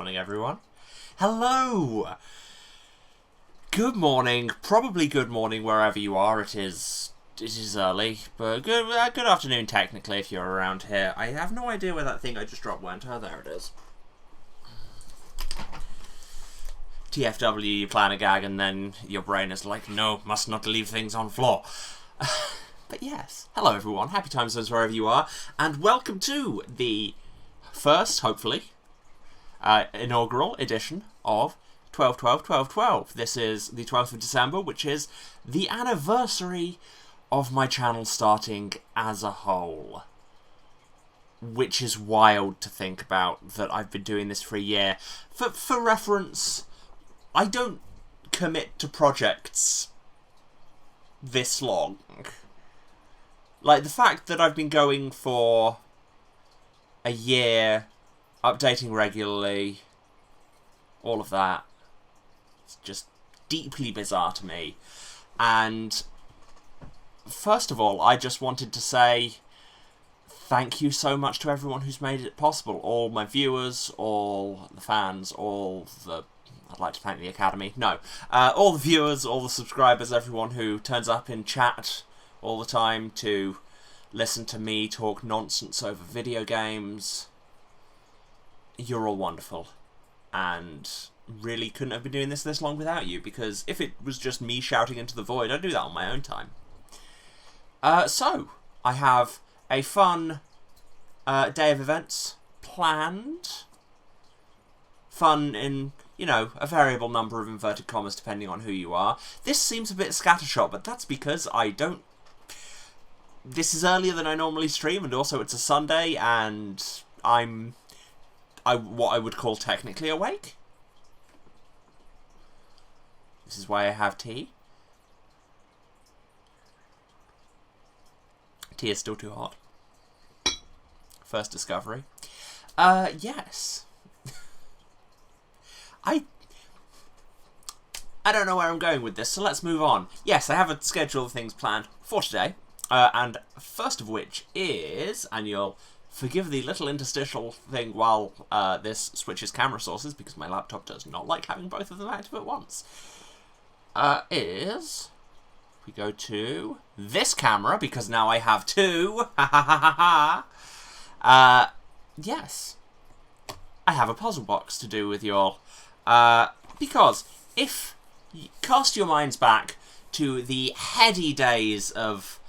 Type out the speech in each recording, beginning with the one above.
morning, everyone. Hello! Good morning, probably good morning wherever you are. It is early, but good afternoon technically if you're around here. I have no idea where that thing I just dropped went. Oh, there it is. TFW, you plan a gag and then your brain is like, no, must not leave things on floor. But yes, hello everyone, happy times wherever you are, and welcome to the first, hopefully, inaugural edition of 12-12-12-12. This is the 12th of December, which is the anniversary of my channel starting as a whole. Which is wild to think about, that I've been doing this for a year. For reference, I don't commit to projects this long. Like, the fact that I've been going for a year, updating regularly, all of that, it's just deeply bizarre to me. And first of all, I just wanted to say thank you so much to everyone who's made it possible. All my viewers, all the fans, I'd like to thank the Academy. No. All the viewers, all the subscribers, everyone who turns up in chat all the time to listen to me talk nonsense over video games. You're all wonderful. And really couldn't have been doing this long without you, because if it was just me shouting into the void, I'd do that on my own time. So, I have a fun day of events planned. Fun in, you know, a variable number of inverted commas depending on who you are. This seems a bit scattershot, but that's because this is earlier than I normally stream, and also it's a Sunday, and I'm what I would call technically awake. This is why I have tea. Tea is still too hot. First discovery. Yes. I don't know where I'm going with this, so let's move on. Yes, I have a schedule of things planned for today, and first of which is, and you'll forgive the little interstitial thing while this switches camera sources, because my laptop does not like having both of them active at once, is, we go to this camera, because now I have two, yes, I have a puzzle box to do with you all. Because if you cast your minds back to the heady days of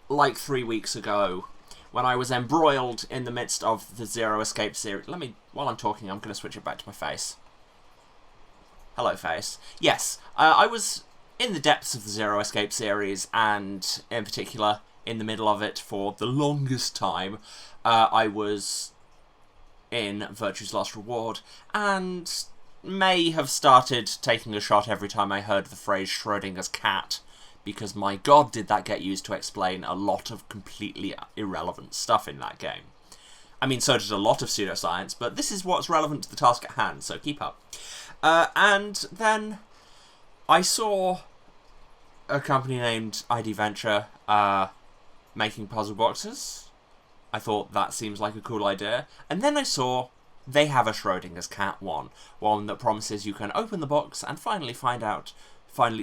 like 3 weeks ago, when I was embroiled in the midst of the Zero Escape series. While I'm talking, I'm going to switch it back to my face. Hello, face. Yes, I was in the depths of the Zero Escape series, and in particular, in the middle of it for the longest time. I was in Virtue's Last Reward, and may have started taking a shot every time I heard the phrase Schrodinger's cat, because my god did that get used to explain a lot of completely irrelevant stuff in that game. I mean, so did a lot of pseudoscience, but this is what's relevant to the task at hand, so keep up. And then I saw a company named ID Venture making puzzle boxes. I thought that seems like a cool idea. And then I saw they have a Schrodinger's cat one that promises you can open the box and finally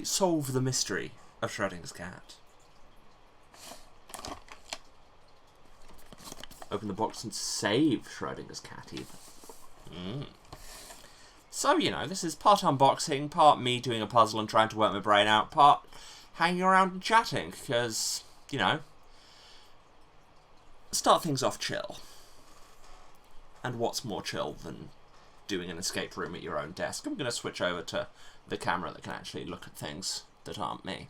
solve the mystery of Schrodinger's cat. Open the box and save Schrodinger's cat, even. So, you know, this is part unboxing, part me doing a puzzle and trying to work my brain out, part hanging around and chatting, because, you know, start things off chill. And what's more chill than doing an escape room at your own desk? I'm going to switch over to the camera that can actually look at things that aren't me.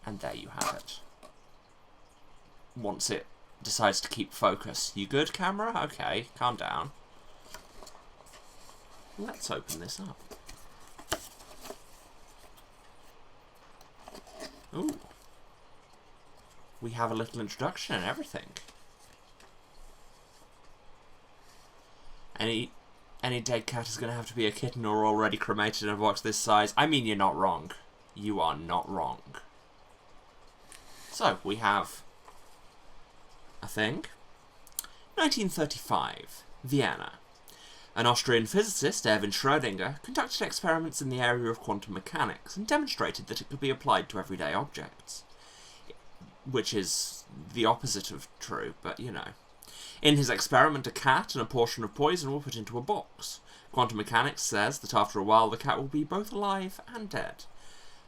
And there you have it. Once it decides to keep focus. You good, camera? Okay, calm down. Let's open this up. Ooh. We have a little introduction and everything. Any dead cat is going to have to be a kitten or already cremated in a box this size. I mean, you're not wrong. You are not wrong. So, we have a thing. 1935. Vienna. An Austrian physicist, Erwin Schrodinger, conducted experiments in the area of quantum mechanics and demonstrated that it could be applied to everyday objects. Which is the opposite of true, but you know. In his experiment, a cat and a portion of poison were put into a box. Quantum mechanics says that after a while the cat will be both alive and dead.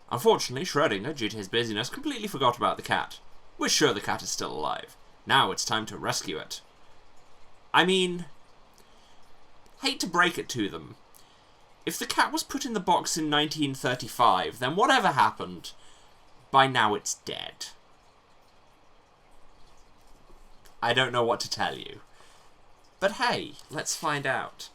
Unfortunately, Schrodinger, due to his busyness, completely forgot about the cat. We're sure the cat is still alive. Now it's time to rescue it. I mean, hate to break it to them. If the cat was put in the box in 1935, then whatever happened, by now it's dead. I don't know what to tell you. But hey, let's find out.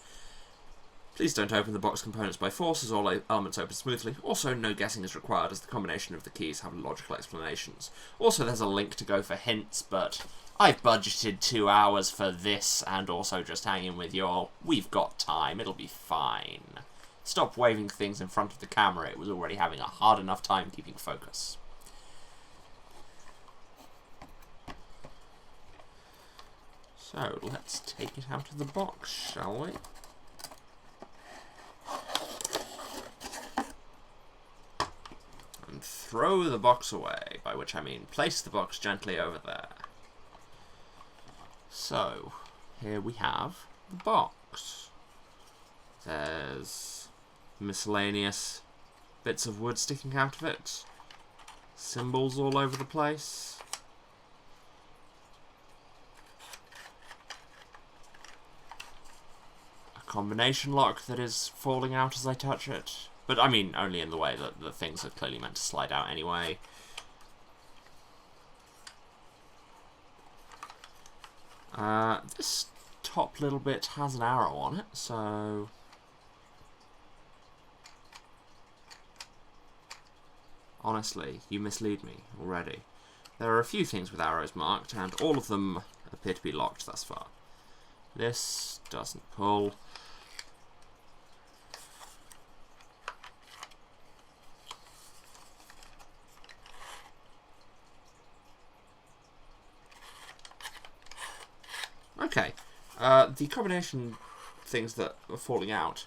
Please don't open the box components by force, as all elements open smoothly. Also, no guessing is required, as the combination of the keys have logical explanations. Also, there's a link to go for hints, but I've budgeted 2 hours for this, and also just hanging with y'all. We've got time, it'll be fine. Stop waving things in front of the camera, it was already having a hard enough time keeping focus. So, let's take it out of the box, shall we? And throw the box away, by which I mean place the box gently over there. So, here we have the box. There's miscellaneous bits of wood sticking out of it, symbols all over the place. Combination lock that is falling out as I touch it. But I mean, only in the way that the things are clearly meant to slide out anyway. This top little bit has an arrow on it, so... Honestly, you mislead me already. There are a few things with arrows marked, and all of them appear to be locked thus far. This doesn't pull. Okay, the combination things that are falling out,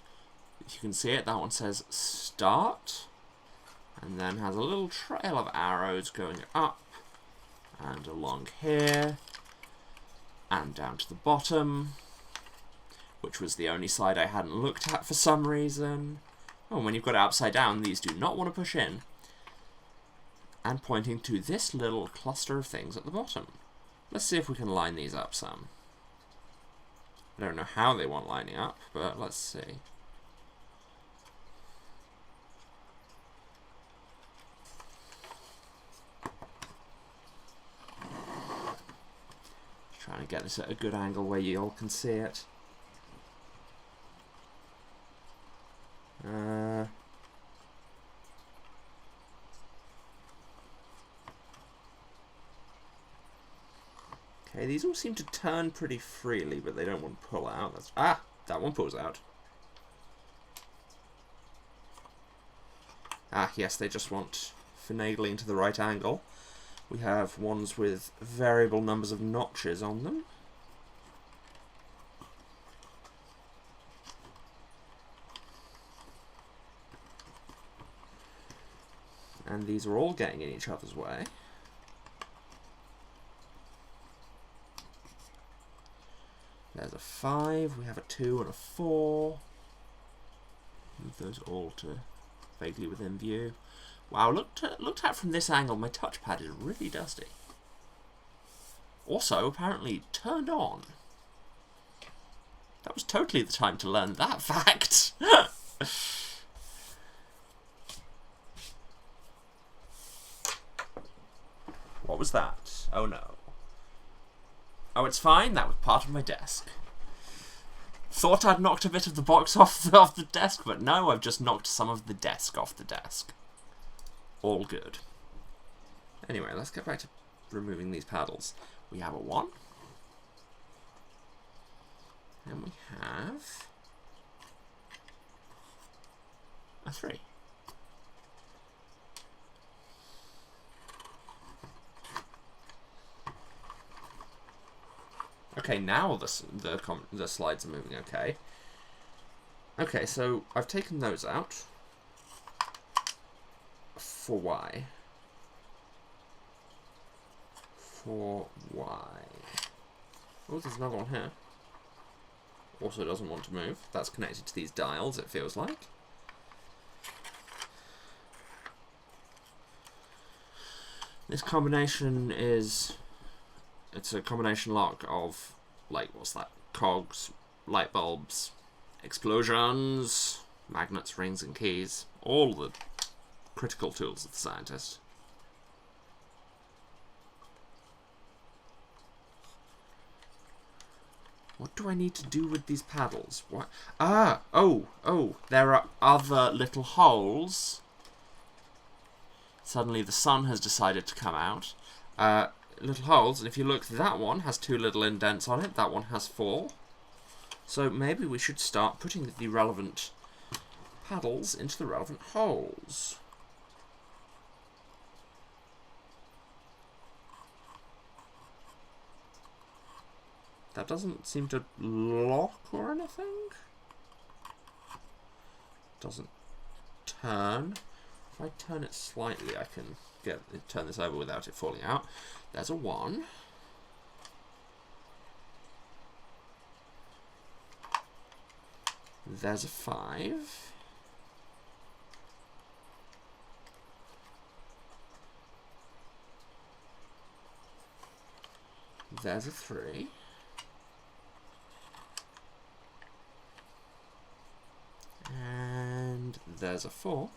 if you can see it, that one says start, and then has a little trail of arrows going up, and along here, and down to the bottom, which was the only side I hadn't looked at for some reason. Oh, and when you've got it upside down, these do not want to push in. And pointing to this little cluster of things at the bottom. Let's see if we can line these up some. I don't know how they want lining up, but let's see. Trying to get this at a good angle where you all can see it. Okay, these all seem to turn pretty freely, but they don't want to pull out. That one pulls out. Yes, they just want finagling to the right angle. We have ones with variable numbers of notches on them. And these are all getting in each other's way. There's a 5, we have a 2 and a 4. Move those all to vaguely within view. Wow, looked at from this angle, my touchpad is really dusty. Also, apparently turned on. That was totally the time to learn that fact. What was that? Oh no. Oh, it's fine, that was part of my desk. Thought I'd knocked a bit of the box off the desk, but no, I've just knocked some of the desk off the desk. All good. Anyway, let's get back to removing these paddles. We have a 1. And we have a 3. Okay, now the slides are moving okay. Okay, so I've taken those out. For why? For why? Oh, there's another one here. Also doesn't want to move. That's connected to these dials, it feels like. This combination is... It's a combination lock of, like, what's that? Cogs, light bulbs, explosions, magnets, rings, and keys. All the critical tools of the scientist. What do I need to do with these paddles? What? Ah! Oh! There are other little holes. Suddenly the sun has decided to come out. Little holes, and if you look, that one has 2 little indents on it, that one has 4. So maybe we should start putting the relevant paddles into the relevant holes. That doesn't seem to lock or anything. Doesn't turn. If I turn it slightly, I can turn this over without it falling out. There's a 1. There's a 5. There's a 3. And there's a 4.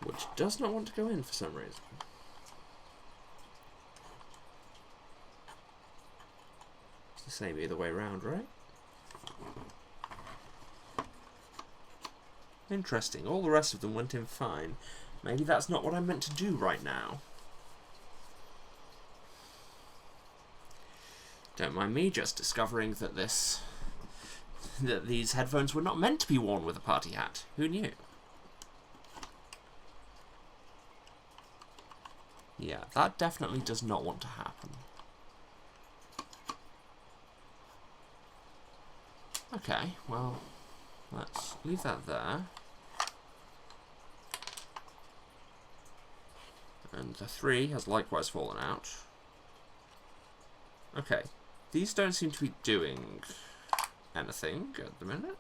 Which does not want to go in for some reason. It's the same either way around, right? Interesting. All the rest of them went in fine. Maybe that's not what I meant to do right now. Don't mind me just discovering that these headphones were not meant to be worn with a party hat. Who knew? Yeah, that definitely does not want to happen. Okay, well, let's leave that there. And the 3 has likewise fallen out. Okay, these don't seem to be doing anything at the minute.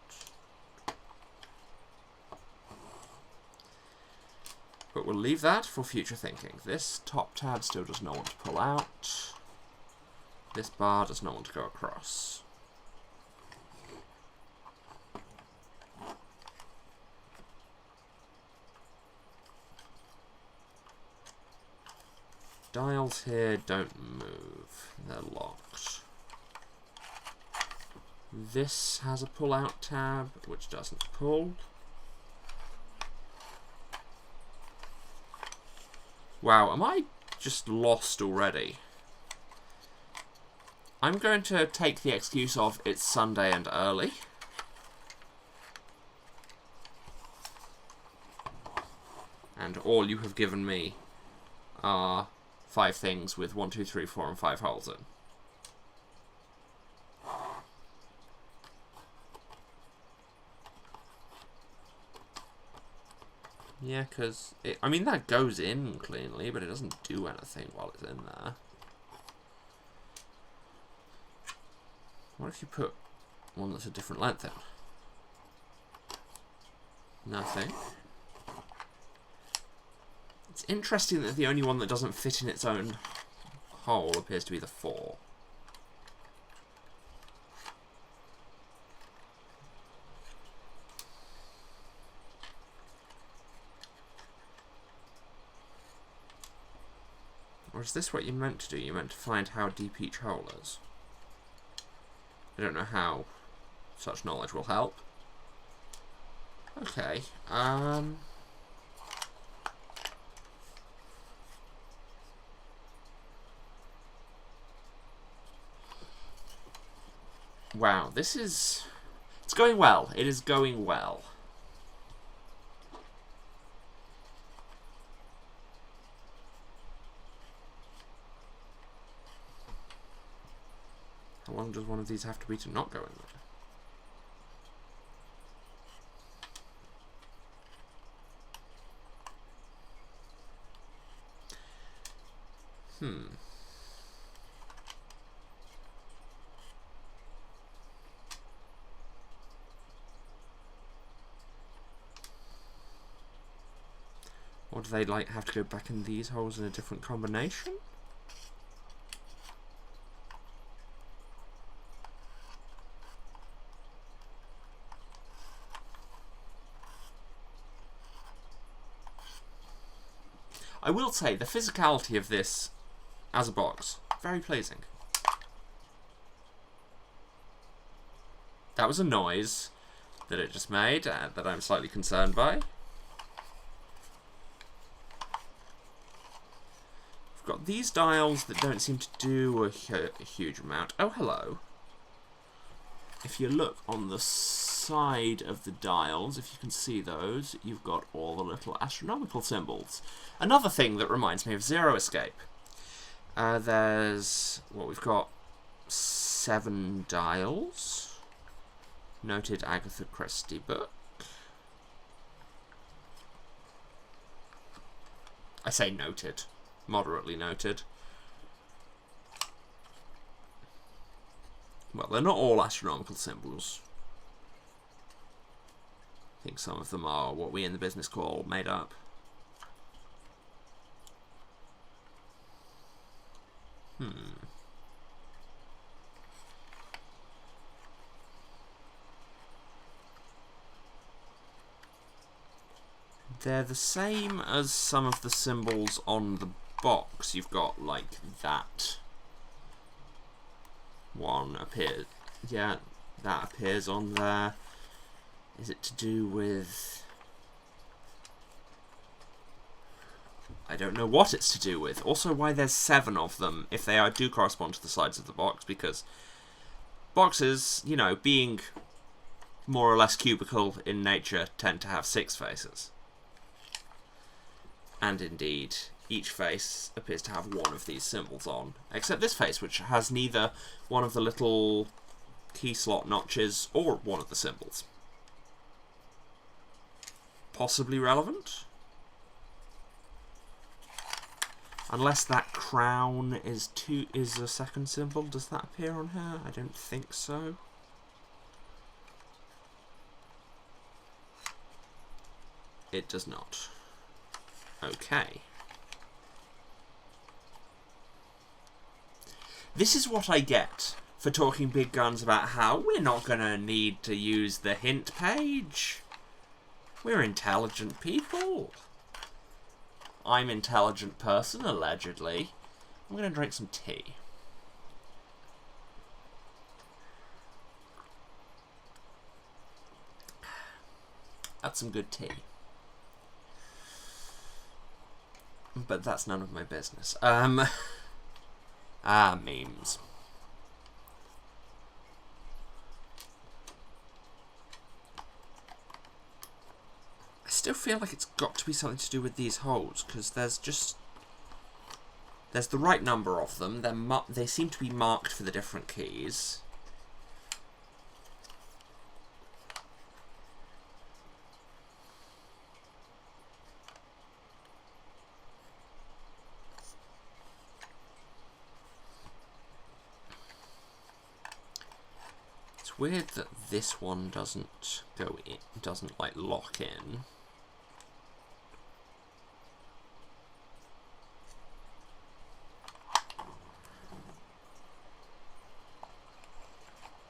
But we'll leave that for future thinking. This top tab still does not want to pull out. This bar does not want to go across. Dials here don't move. They're locked. This has a pull-out tab, which doesn't pull. Wow, am I just lost already? I'm going to take the excuse of it's Sunday and early. And all you have given me are 5 things with 1, 2, 3, 4, and 5 holes in. Yeah, because I mean, that goes in cleanly, but it doesn't do anything while it's in there. What if you put one that's a different length in? Nothing. It's interesting that the only one that doesn't fit in its own hole appears to be the 4. Or is this what you meant to do? You meant to find how deep each hole is. I don't know how such knowledge will help. Okay, wow, this is... It's going well. It is going well. How long does one of these have to be to not go in there? Or do they like have to go back in these holes in a different combination? I will say the physicality of this as a box, very pleasing. That was a noise that it just made that I'm slightly concerned by. We've got these dials that don't seem to do a huge amount. Oh, hello. If you look on the side of the dials, if you can see those, you've got all the little astronomical symbols. Another thing that reminds me of Zero Escape. There's, well, we've got 7 dials. Noted Agatha Christie book. I say noted. Moderately noted. Well, they're not all astronomical symbols. I think some of them are what we in the business call made up. They're the same as some of the symbols on the box. You've got, like, that one appears. Yeah, that appears on there. Is it to do with... I don't know what it's to do with. Also, why there's 7 of them, if they do correspond to the sides of the box, because boxes, you know, being more or less cubical in nature, tend to have 6 faces. And indeed, each face appears to have one of these symbols on, except this face, which has neither one of the little key slot notches or one of the symbols. Possibly relevant? Unless that crown is a second symbol. Does that appear on her? I don't think so. It does not. Okay. This is what I get for talking big guns about how we're not going to need to use the hint page. We're intelligent people. I'm an intelligent person, allegedly. I'm going to drink some tea. That's some good tea. But that's none of my business. Memes. I still feel like it's got to be something to do with these holes, because there's the right number of them. They seem to be marked for the different keys. It's weird that this one doesn't go in, doesn't like lock in.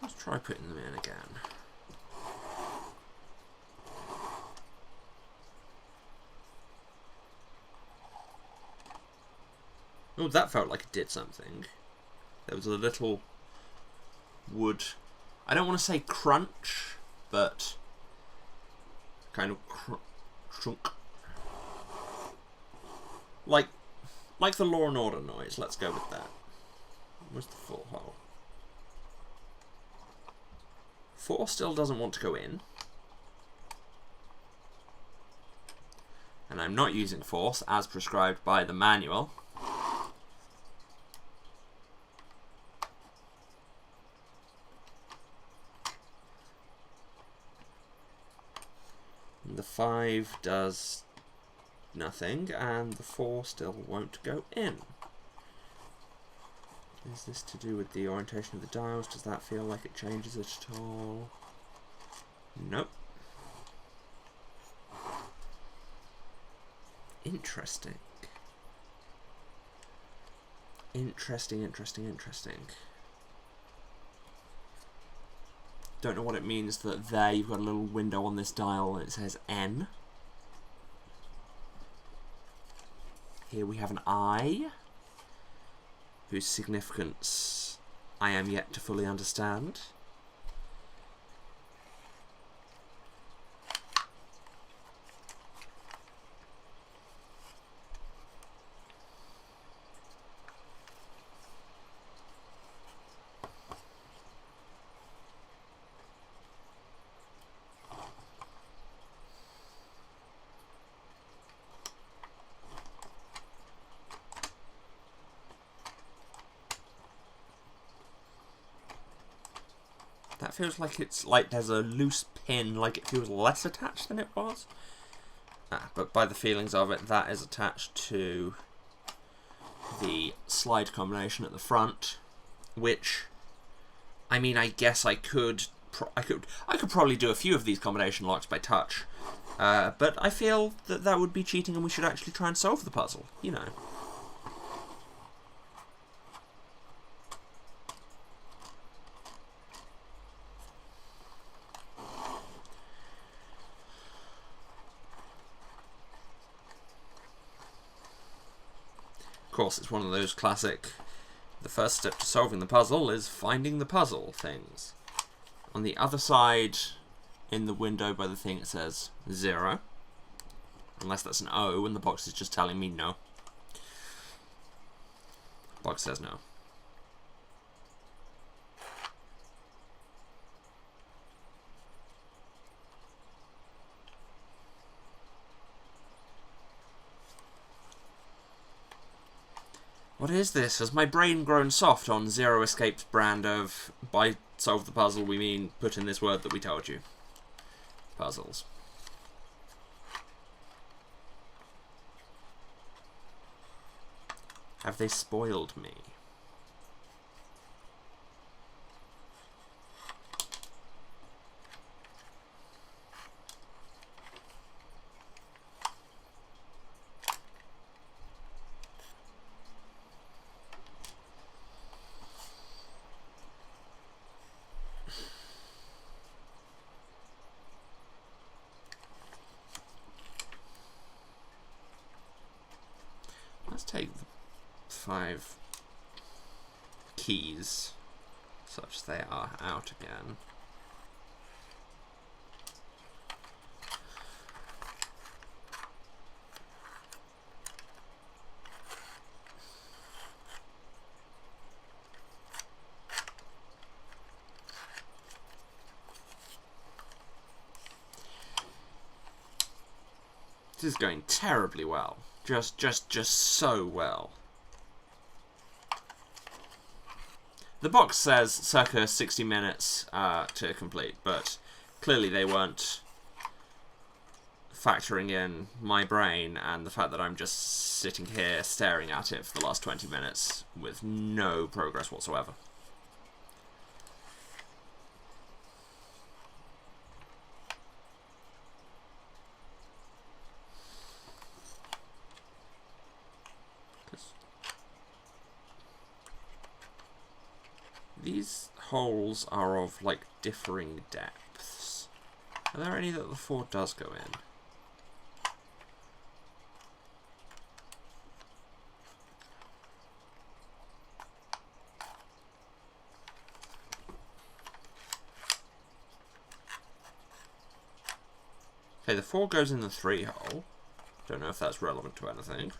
Let's try putting them in again. Oh, that felt like it did something. There was a little wood, I don't want to say crunch, but kind of crunk. Like the Law and Order noise. Let's go with that. Where's the full hole? 4 still doesn't want to go in. And I'm not using force as prescribed by the manual. The 5 does nothing, and the 4 still won't go in. Is this to do with the orientation of the dials? Does that feel like it changes it at all? Nope. Interesting. Interesting. Don't know what it means that there you've got a little window on this dial and it says N. Here we have an I, whose significance I am yet to fully understand. That feels like it's like there's a loose pin, like it feels less attached than it was. But by the feelings of it, that is attached to the slide combination at the front, which, I mean, I guess I could probably do a few of these combination locks by touch, but I feel that that would be cheating, and we should actually try and solve the puzzle, you know. Of course, it's one of those classic, the first step to solving the puzzle is finding the puzzle things. On the other side, in the window by the thing, it says 0. Unless that's an O, and the box is just telling me no. Box says no. What is this? Has my brain grown soft on Zero Escape's brand of, by solve the puzzle we mean put in this word that we told you? Puzzles. Have they spoiled me? Let's take the 5 keys, such they are out again. This is going terribly well. Just so well. The box says circa 60 minutes to complete, but clearly they weren't factoring in my brain and the fact that I'm just sitting here staring at it for the last 20 minutes with no progress whatsoever. These holes are of, like, differing depths. Are there any that the 4 does go in? Okay, the 4 goes in the 3 hole. Don't know if that's relevant to anything.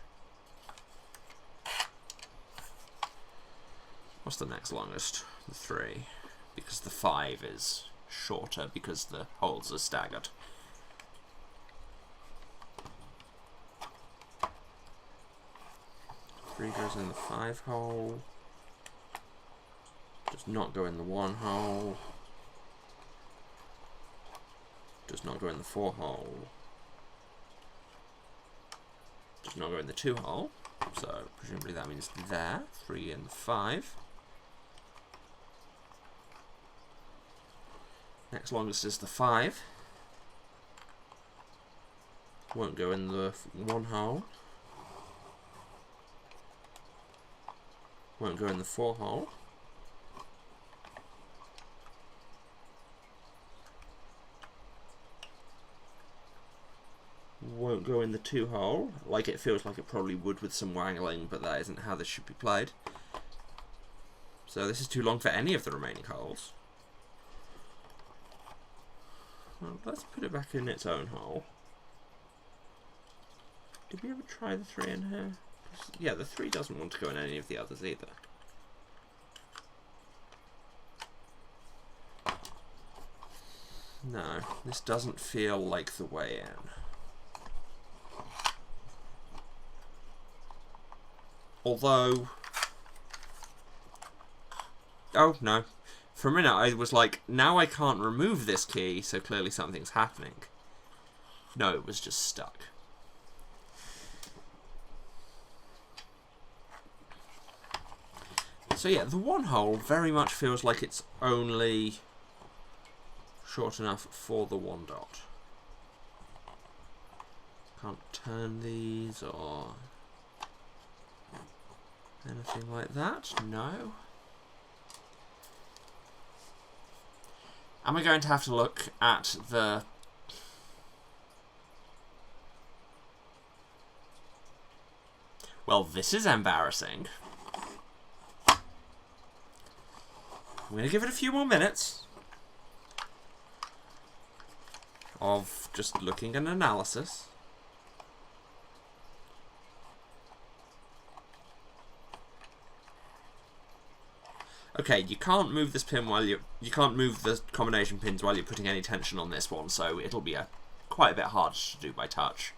What's the next longest? The 3. Because the 5 is shorter because the holes are staggered. Three goes in the 5 hole. Does not go in the 1 hole. Does not go in the 4 hole. do not go in the 2 hole. So presumably that means there. 3 and 5. Next longest is the 5. Won't go in the 1 hole. Won't go in the 4 hole. Won't go in the 2 hole, like it feels like it probably would with some wangling, but that isn't how this should be played. So this is too long for any of the remaining holes. Well, let's put it back in its own hole. Did we ever try the 3 in here? Yeah, the 3 doesn't want to go in any of the others either. No, this doesn't feel like the way in. Although... Oh, no. For a minute I was like, now I can't remove this key, so clearly something's happening. No, it was just stuck. So yeah, the 1 hole very much feels like it's only short enough for the 1 dot. Can't turn these or anything like that. No. Am I going to have to look at the... Well, this is embarrassing. I'm going to give it a few more minutes of just looking at analysis. Okay, you can't move this pin while you can't move the combination pins while you're putting any tension on this one, so it'll be quite a bit harder to do by touch.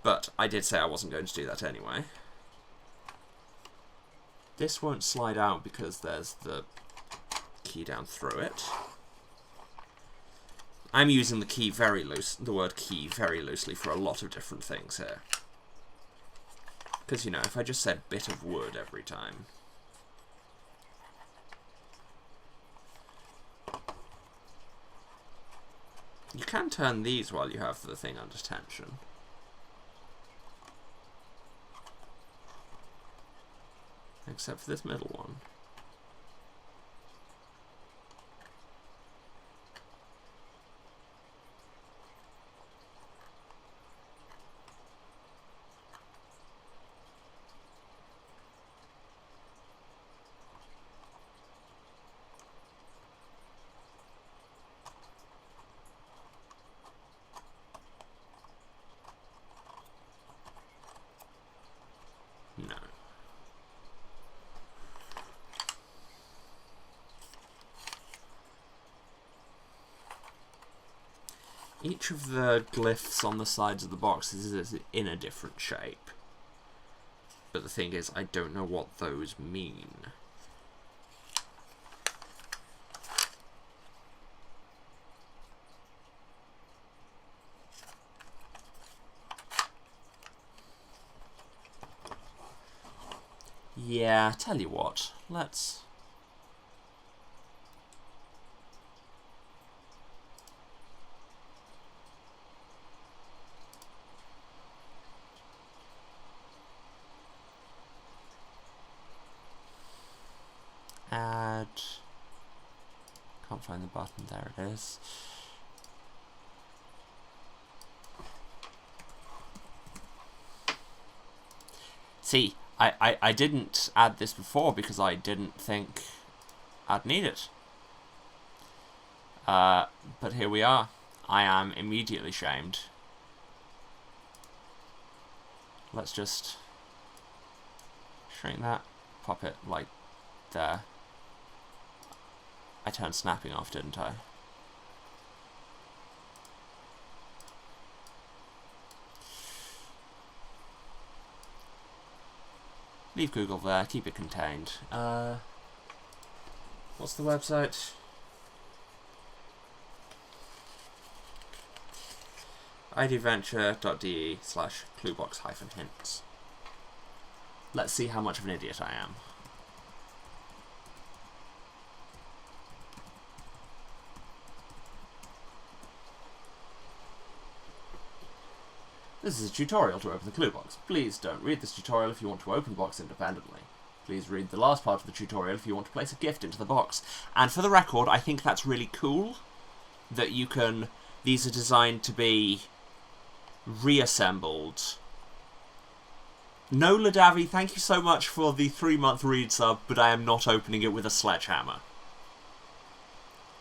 But I did say I wasn't going to do that anyway. This won't slide out because there's the key down through it. I'm using the word key very loosely for a lot of different things here. Because, you know, if I just said bit of wood every time... You can turn these while you have the thing under tension. Except for this middle one. No. Each of the glyphs on the sides of the boxes is in a different shape. But the thing is, I don't know what those mean. Yeah, tell you what, let's... Add... Can't find the button, there it is. See, I didn't add this before because I didn't think I'd need it. But here we are. I am immediately shamed. Let's just shrink that, pop it like there. I turned snapping off, didn't I? Leave Google there, keep it contained. What's the website? idventure.de/cluebox-hints. Let's see how much of an idiot I am. This is a tutorial to open the clue box. Please don't read this tutorial if you want to open the box independently. Please read the last part of the tutorial if you want to place a gift into the box. And for the record, I think that's really cool that you can... These are designed to be reassembled. No, Ladavi, thank you so much for the 3-month read sub, but I am not opening it with a sledgehammer.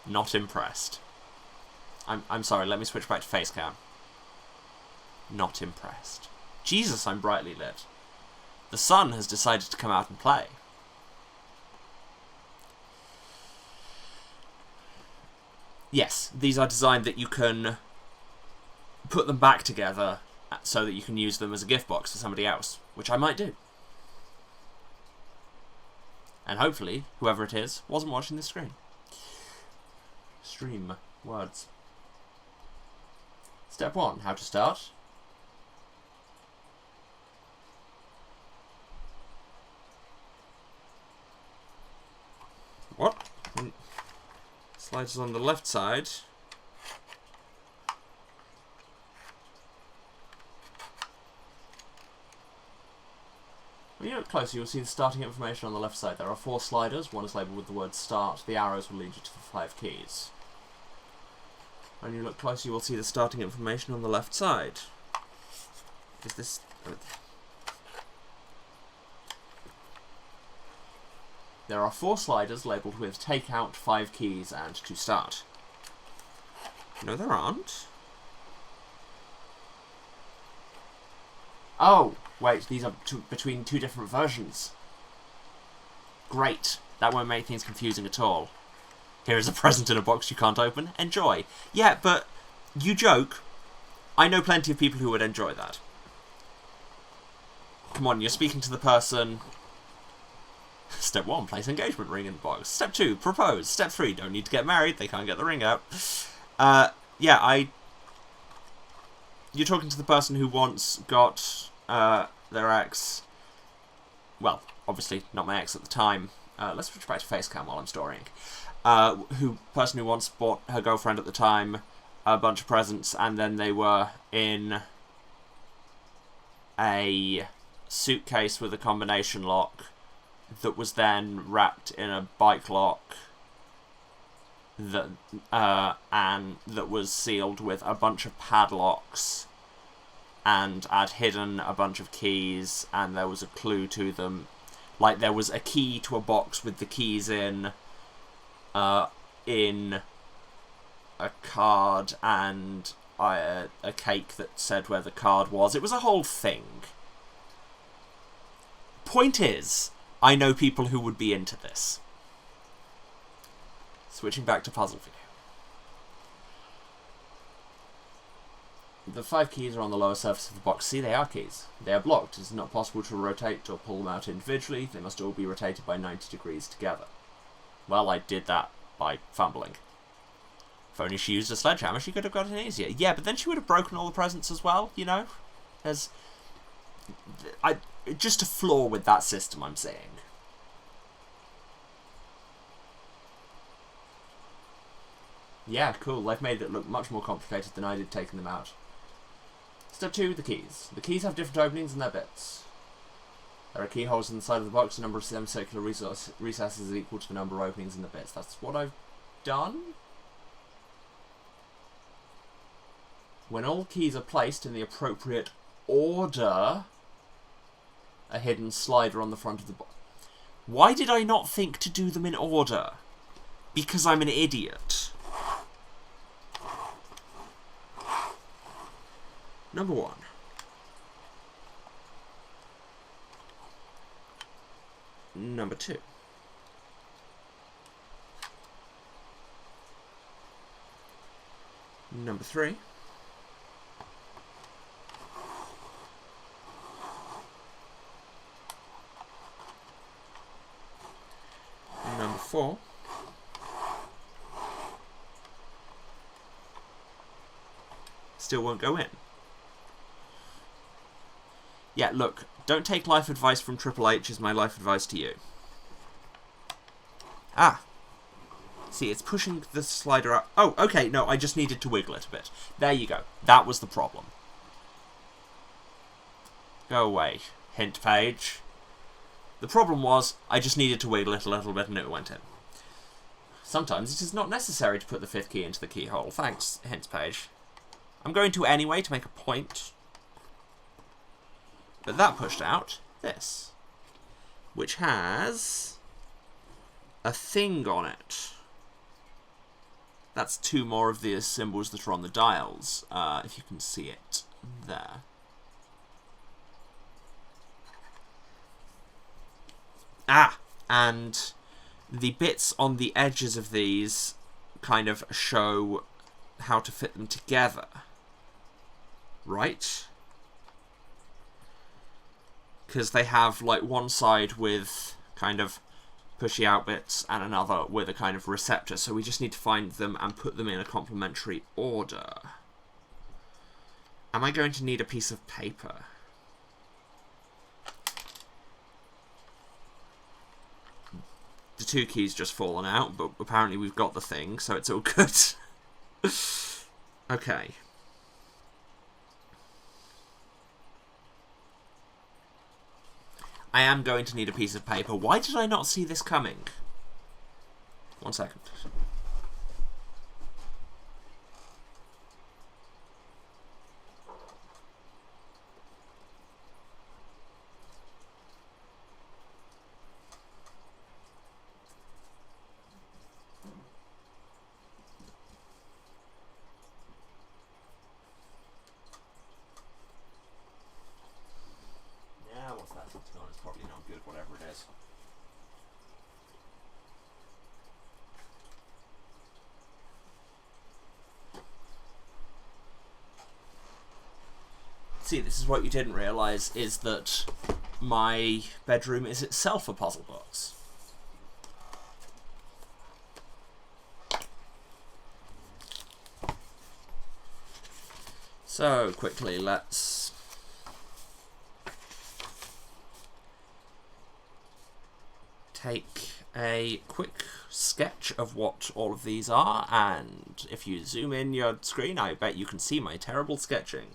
Not impressed. I'm sorry, let me switch back to facecam. Not impressed. Jesus, I'm brightly lit. The sun has decided to come out and play. Yes, these are designed that you can put them back together so that you can use them as a gift box for somebody else, which I might do. And hopefully, whoever it is, wasn't watching this screen. Stream. Words. Step 1. How to start. What? Sliders on the left side. When you look closer, you'll see the starting information on the left side. There are 4 sliders. One is labelled with the word start. The arrows will lead you to the 5 keys. When you look closer, you will see the starting information on the left side. Is this... There are 4 sliders labelled with take out, 5 keys, and to start. No, there aren't. Oh, wait, these are between 2 different versions. Great. That won't make things confusing at all. Here is a present in a box you can't open. Enjoy. Yeah, but you joke. I know plenty of people who would enjoy that. Come on, you're speaking to the person... Step 1, place engagement ring in the box. Step 2, propose. Step 3, don't need to get married, they can't get the ring out. Yeah, You're talking to the person who once got their ex... Well, obviously not my ex at the time. Let's switch back to facecam while I'm storying. Person who once bought her girlfriend at the time a bunch of presents, and then they were in a suitcase with a combination lock that was then wrapped in a bike lock that and that was sealed with a bunch of padlocks, and I'd hidden a bunch of keys, and there was a clue to them. Like, there was a key to a box with the keys in a card, and a cake that said where the card was. It was a whole thing. Point is, I know people who would be into this. Switching back to puzzle video. The 5 keys are on the lower surface of the box. See, they are keys. They are blocked. It is not possible to rotate or pull them out individually. They must all be rotated by 90 degrees together. Well, I did that by fumbling. If only she used a sledgehammer, she could have got it easier. Yeah, but then she would have broken all the presents as well, you know? There's... just a flaw with that system, I'm saying. Yeah, cool. They've made it look much more complicated than I did taking them out. Step 2, the keys. The keys have different openings in their bits. There are keyholes in the side of the box. The number of semicircular recesses is equal to the number of openings in the bits. That's what I've done. When all keys are placed in the appropriate order, a hidden slider on the front of the box. Why did I not think to do them in order? Because I'm an idiot. Number 1. Number 2. Number 3. Number 4. Still won't go in. Yeah, look, don't take life advice from Triple H is my life advice to you. Ah. See, it's pushing the slider out. Oh, okay, no, I just needed to wiggle it a bit. There you go. That was the problem. Go away, hint page. The problem was, I just needed to wiggle it a little bit and it went in. Sometimes it is not necessary to put the 5th key into the keyhole. Thanks, hint page. I'm going to anyway to make a point. But that pushed out this, which has a thing on it. That's 2 more of the symbols that are on the dials, if you can see it there. Ah, and the bits on the edges of these kind of show how to fit them together. Right? Because they have, like, one side with kind of pushy out bits and another with a kind of receptor, so we just need to find them and put them in a complementary order. Am I going to need a piece of paper? The 2 keys just fallen out, but apparently we've got the thing, so it's all good. Okay. I am going to need a piece of paper. Why did I not see this coming? 1 second. It's probably not good, whatever it is. See, this is what you didn't realise, is that my bedroom is itself a puzzle box. So, quickly, let's take a quick sketch of what all of these are, and if you zoom in your screen, I bet you can see my terrible sketching.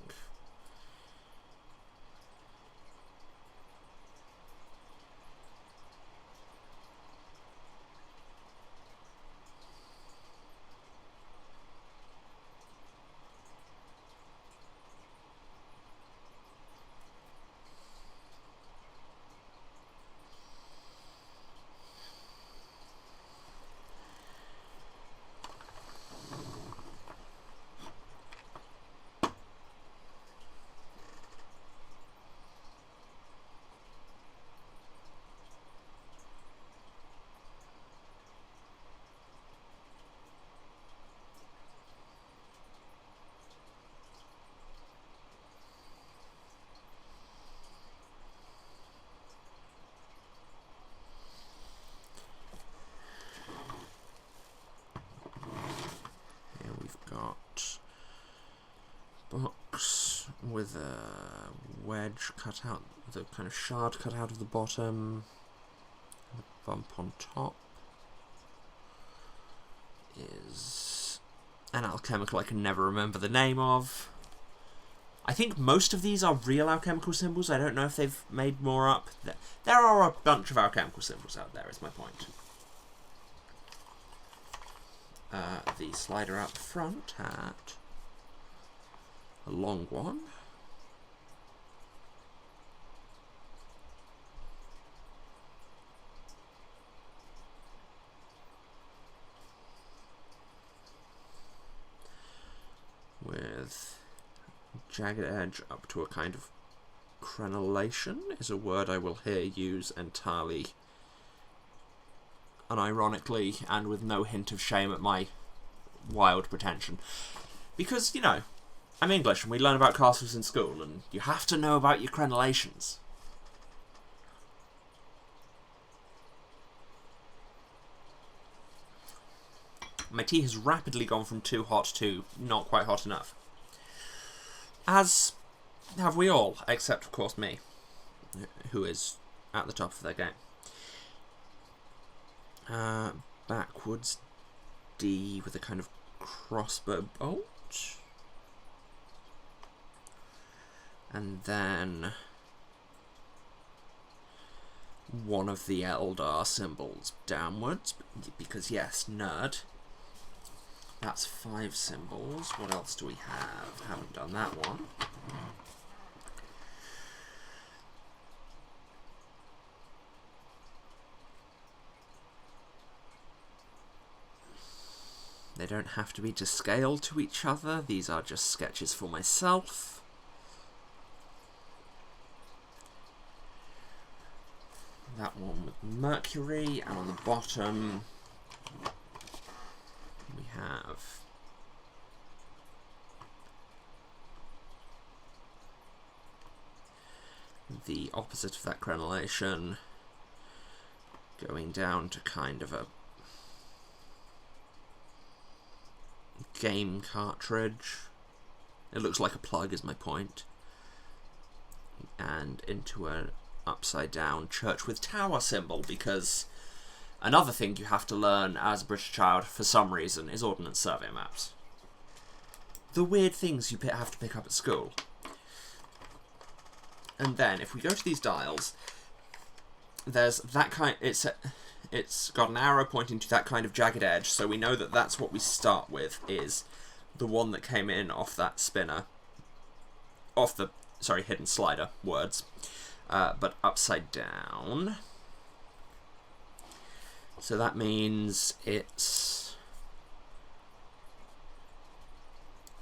Box with a wedge cut out, with a kind of shard cut out of the bottom, and a bump on top is an alchemical I can never remember the name of. I think most of these are real alchemical symbols. I don't know if they've made more up. There are a bunch of alchemical symbols out there, is my point. The slider out the front had a long one. With jagged edge up to a kind of crenellation is a word I will here use entirely unironically and with no hint of shame at my wild pretension. Because, you know, I'm English and we learn about castles in school and you have to know about your crenellations. My tea has rapidly gone from too hot to not quite hot enough. As have we all, except of course me, who is at the top of their game. Backwards D with a kind of crossbow bolt. And then one of the Eldar symbols downwards, because yes, nerd. That's 5 symbols. What else do we have? Haven't done that one. They don't have to be to scale to each other. These are just sketches for myself. That one with Mercury, and on the bottom we have the opposite of that crenellation, going down to kind of a game cartridge. It looks like a plug, is my point. And into an upside down church with tower symbol, because another thing you have to learn as a British child for some reason is Ordnance Survey maps. The weird things you have to pick up at school. And then if we go to these dials, there's that kind. It's got an arrow pointing to that kind of jagged edge, so we know that that's what we start with, is the one that came in off that spinner, off the, sorry, hidden slider, words, but upside down. So that means it's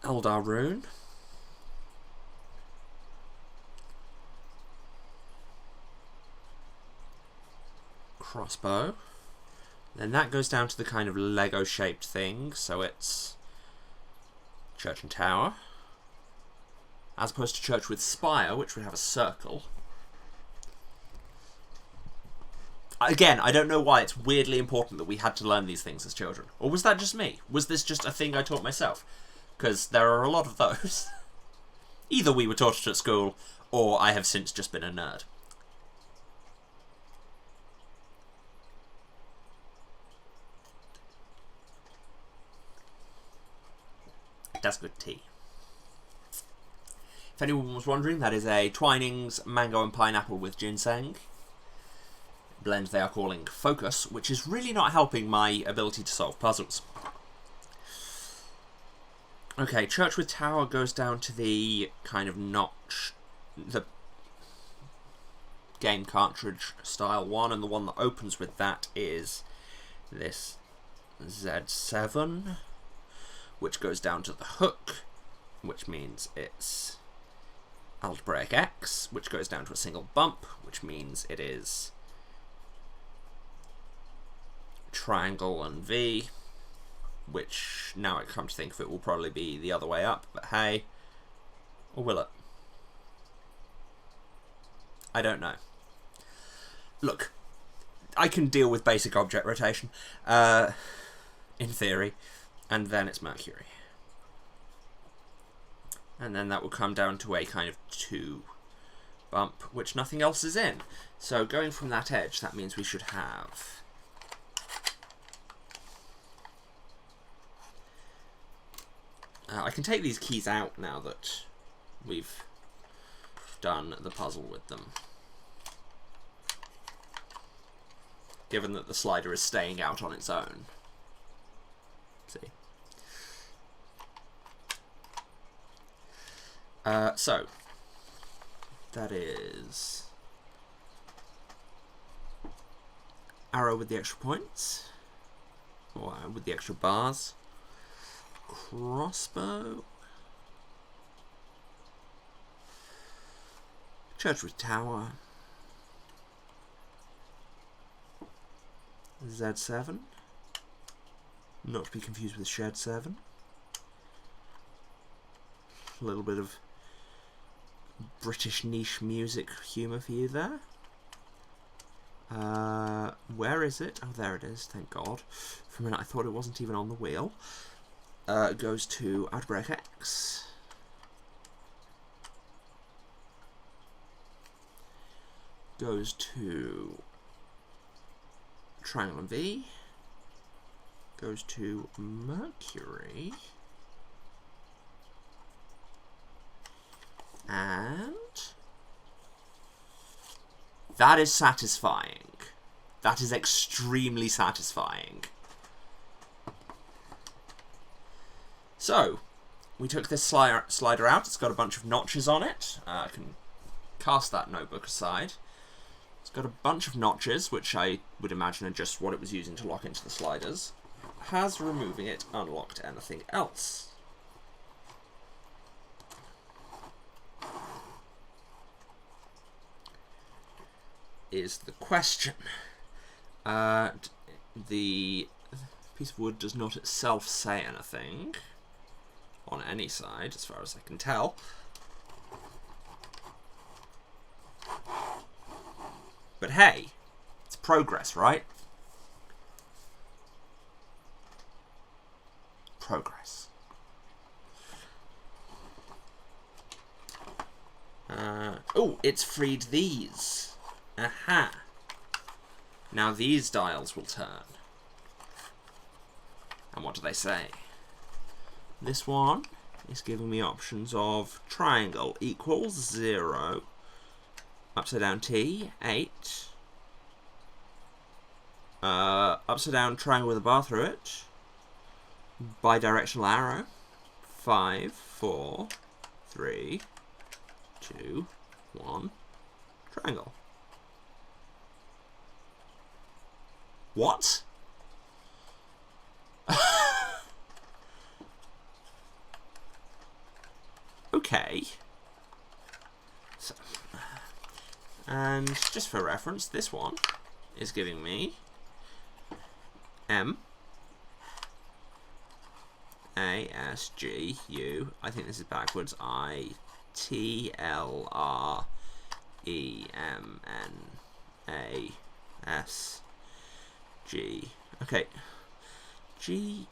Eldar rune. Crossbow. Then that goes down to the kind of Lego shaped thing, so it's church and tower, as opposed to church with spire, which would have a circle. Again, I don't know why it's weirdly important that we had to learn these things as children. Or was that just me? Was this just a thing I taught myself? Because there are a lot of those. Either we were taught it at school, or I have since just been a nerd. That's good tea. If anyone was wondering, that is a Twinings mango and pineapple with ginseng blend they are calling Focus, which is really not helping my ability to solve puzzles. Okay, church with tower goes down to the kind of notch, the game cartridge style one, and the one that opens with that is this Z7, which goes down to the hook, which means it's algebraic X, which goes down to a single bump, which means it is triangle and V, which, now I come to think of it, will probably be the other way up, but hey, or will it? I don't know. Look, I can deal with basic object rotation, in theory, and then it's Mercury. And then that will come down to a kind of 2 bump, which nothing else is in. So going from that edge, that means we should have I can take these keys out now that we've done the puzzle with them, given that the slider is staying out on its own. See. So that is arrow with the extra points, or with the extra bars. Crossbow, church with tower, Z7, not to be confused with Shed 7. A little bit of British niche music humour for you there. Where is it? Oh, there it is, thank God. For a minute I thought it wasn't even on the wheel. Goes to algebraic X, goes to triangle and V, goes to Mercury, and that is satisfying. That is extremely satisfying. So, we took this slider out. It's got a bunch of notches on it. I can cast that notebook aside. It's got a bunch of notches, which I would imagine are just what it was using to lock into the sliders. Has removing it unlocked anything else? Is the question. The piece of wood does not itself say anything on any side, as far as I can tell. But hey, it's progress, right? Progress. Oh, it's freed these. Aha. Now these dials will turn. And what do they say? This one is giving me options of triangle equals 0, upside down T, 8, upside down triangle with a bar through it, bidirectional arrow, 5, 4, 3, 2, 1, triangle. What? Okay. So, and just for reference, this one is giving me M A S G U. I think this is backwards. I T L R E M N A S G. Okay. G,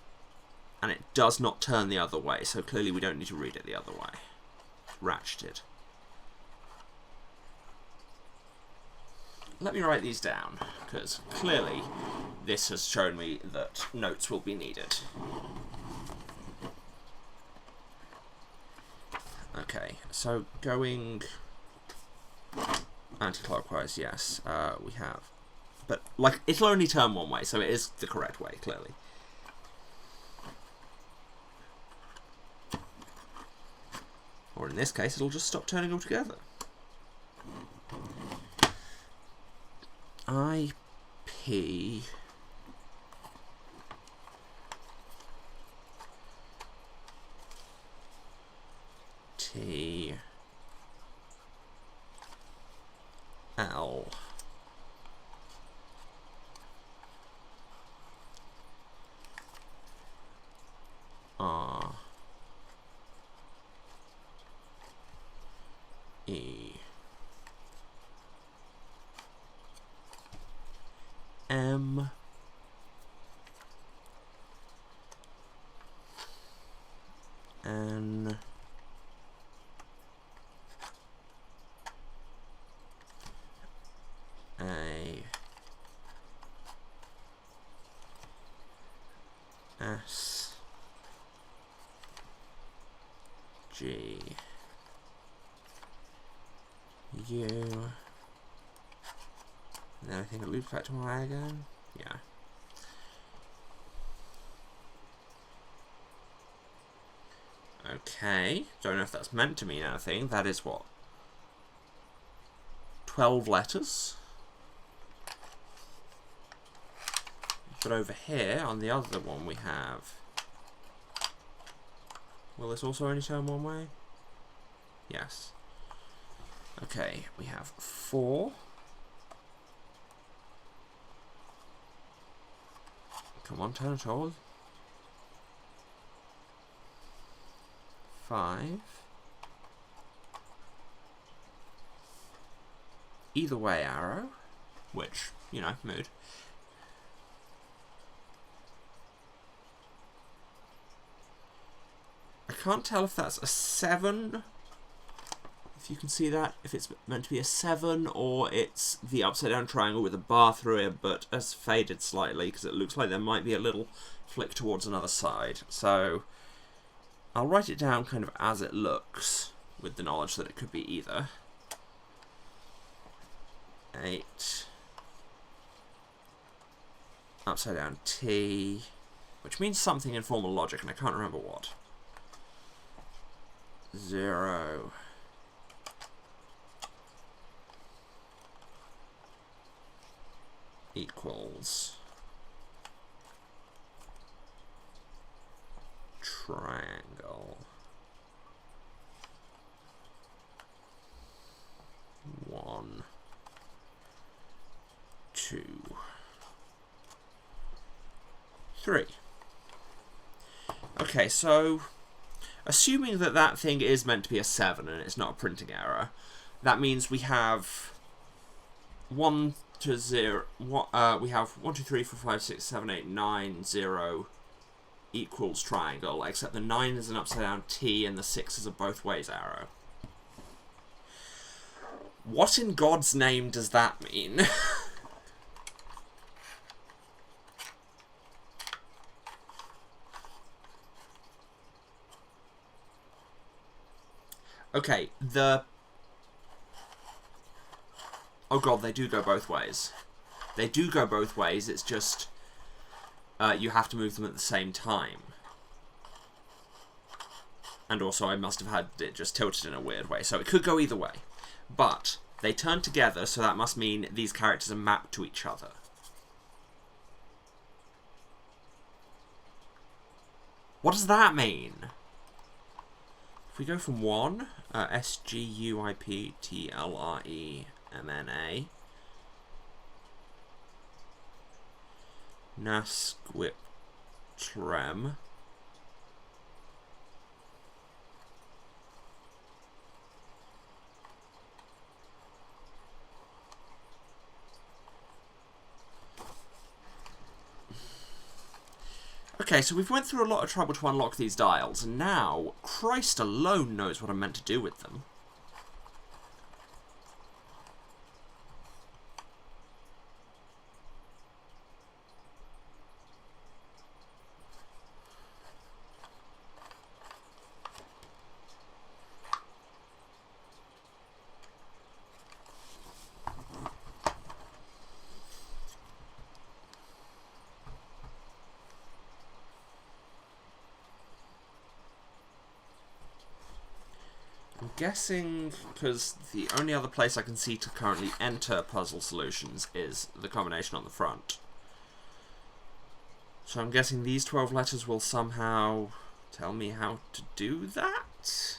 and it does not turn the other way, so clearly we don't need to read it the other way. Ratcheted. Let me write these down, because clearly this has shown me that notes will be needed. Okay, so going anti-clockwise, yes, we have. But, like, it'll only turn one way, so it is the correct way, clearly. Or in this case, it'll just stop turning altogether. I, P, T, L, R, E, M, N, A, S, G, U, and then I think it loops back to my way again. Yeah. Okay, don't know if that's meant to mean anything. That is what? 12 letters? But over here, on the other one, we have... Will this also only turn one way? Yes. Okay, we have 4. Come on, turn it all. 5. Either way arrow, which, you know, mood. I can't tell if that's a 7, if you can see that, if it's meant to be a 7 or it's the upside down triangle with a bar through it, but has faded slightly because it looks like there might be a little flick towards another side. So I'll write it down kind of as it looks, with the knowledge that it could be either. 8 upside down T, which means something in formal logic, and I can't remember what. 0 equals triangle 1, 2, 3. Okay, so assuming that that thing is meant to be a 7 and it's not a printing error, that means we have 1 to 0. We have 1, 2, 3, 4, 5, 6, 7, 8, 9, 0 equals triangle, except the 9 is an upside down T and the 6 is a both ways arrow. What in God's name does that mean? Okay, oh god, they do go both ways. They do go both ways, it's just you have to move them at the same time. And also I must have had it just tilted in a weird way, so it could go either way. But they turn together, so that must mean these characters are mapped to each other. What does that mean? If we go from 1, SGUIPTLREMNA, Nasquiptrem, okay, so we've went through a lot of trouble to unlock these dials, and now Christ alone knows what I'm meant to do with them. I'm guessing, because the only other place I can see to currently enter puzzle solutions is the combination on the front. So I'm guessing these 12 letters will somehow tell me how to do that?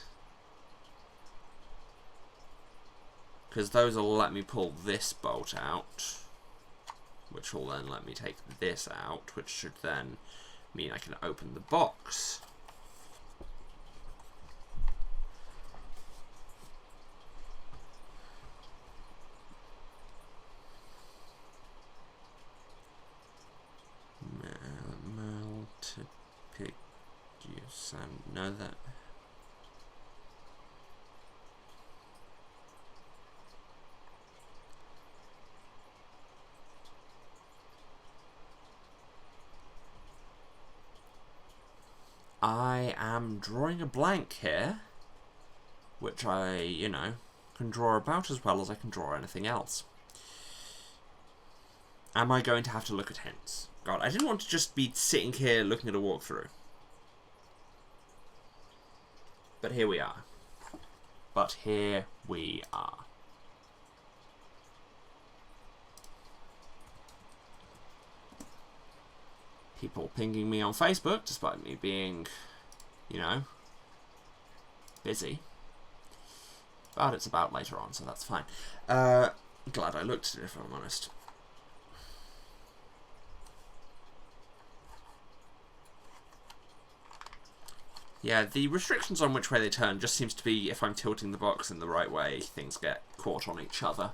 Because those will let me pull this bolt out, which will then let me take this out, which should then mean I can open the box. No, that. I am drawing a blank here, which I, you know, can draw about as well as I can draw anything else. Am I going to have to look at hints? God, I didn't want to just be sitting here looking at a walkthrough. But here we are. But here we are. People pinging me on Facebook, despite me being, you know, busy. But it's about later on, so that's fine. Glad I looked at it, if I'm honest. Yeah, the restrictions on which way they turn just seems to be if I'm tilting the box in the right way, things get caught on each other.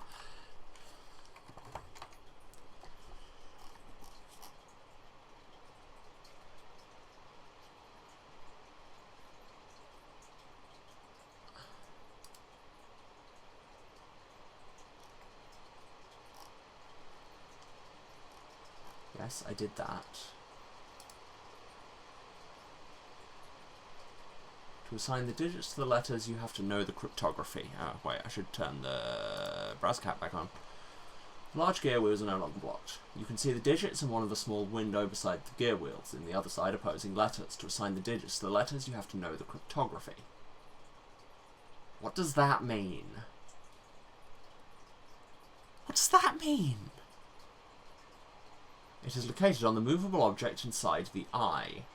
Yes, I did that. To assign the digits to the letters, you have to know the cryptography. Oh, wait, I should turn the browser cap back on. Large gear wheels are no longer blocked. You can see the digits in one of the small window beside the gear wheels. In the other side, opposing letters. To assign the digits to the letters, you have to know the cryptography. What does that mean? What does that mean? It is located on the movable object inside the eye.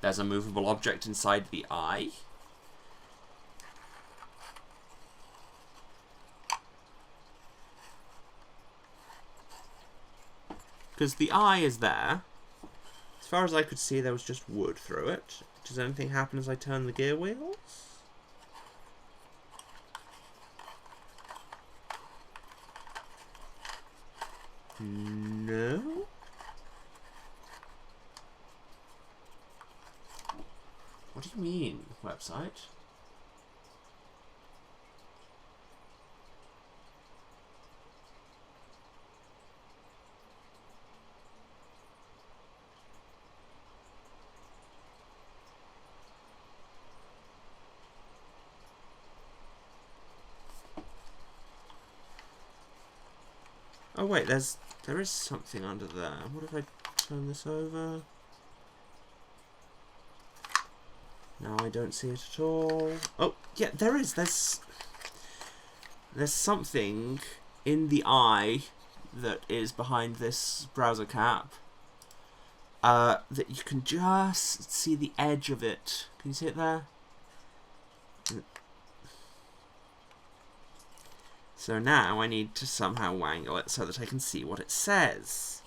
There's a movable object inside the eye? Because the eye is there. As far as I could see, there was just wood through it. Does anything happen as I turn the gear wheels? No? What do you mean, website? Oh wait, there is something under there. What if I turn this over? No, I don't see it at all. Oh, yeah, there is. There's something in the eye that is behind this browser cap. That you can just see the edge of it. Can you see it there? So now I need to somehow wangle it so that I can see what it says.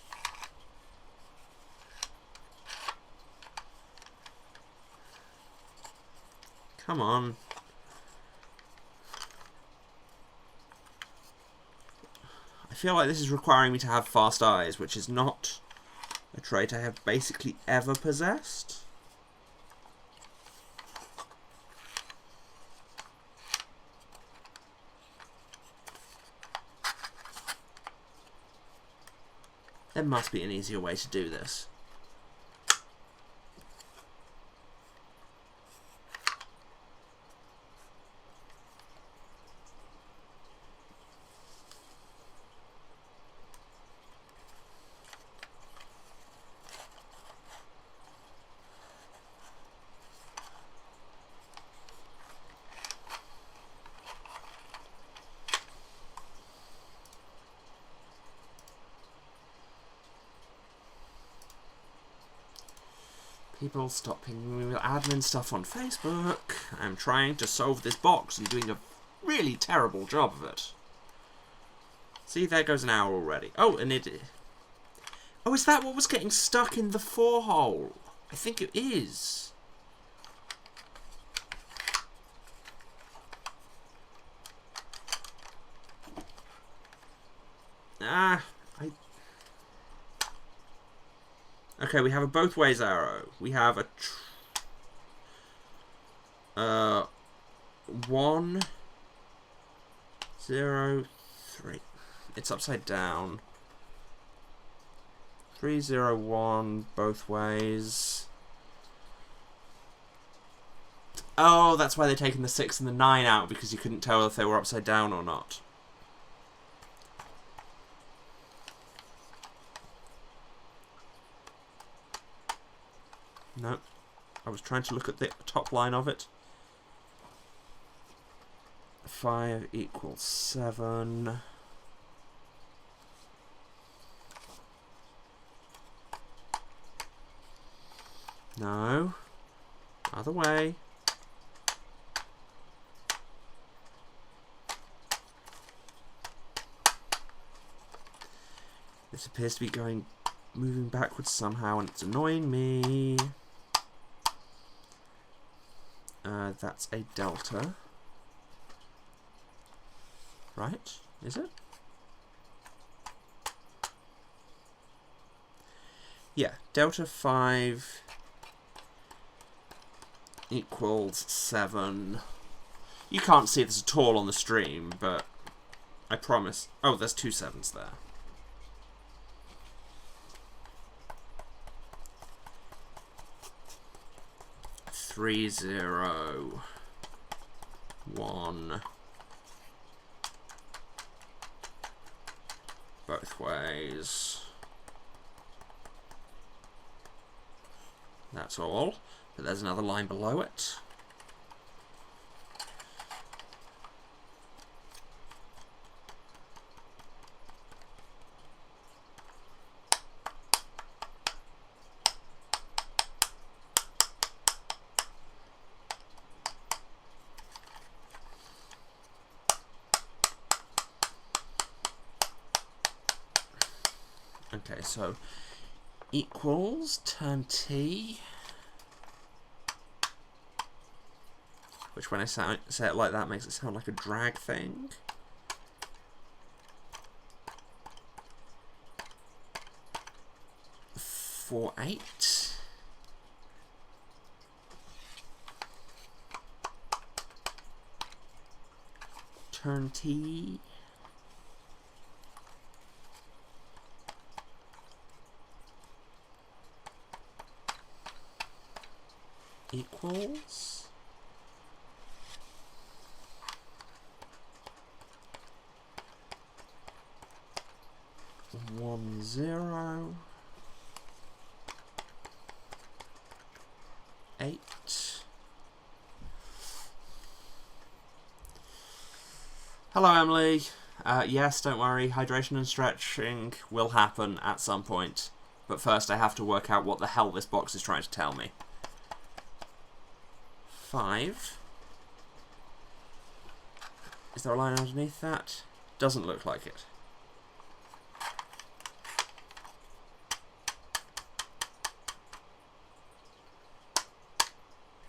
Come on. I feel like this is requiring me to have fast eyes, which is not a trait I have basically ever possessed. There must be an easier way to do this. People stop pinging me with admin stuff on Facebook. I'm trying to solve this box and doing a really terrible job of it. See, there goes an hour already. Oh, and it... Oh, is that what was getting stuck in the 4-hole? I think it is. Okay, we have a both ways arrow. We have a 1, 0, 3. It's upside down. 3, 0, 1, both ways. Oh, that's why they're taking the 6 and the 9 out, because you couldn't tell if they were upside down or not. No, I was trying to look at the top line of it. 5 equals 7. No. Other way. This appears to be moving backwards somehow, and it's annoying me. That's a delta. Right? Is it? Yeah, delta 5 equals 7. You can't see this at all on the stream, but I promise. Oh, there's 2 7s there. 3, 0, 1. Both ways. That's all. But there's another line below it. Okay, so equals turn t, which when I say it like that makes it sound like a drag thing. For 8. Turn t. Equals 1, 0, 8. Hello, Emily. Yes, don't worry, hydration and stretching will happen at some point. But first I have to work out what the hell this box is trying to tell me. 5. Is there a line underneath that? Doesn't look like it.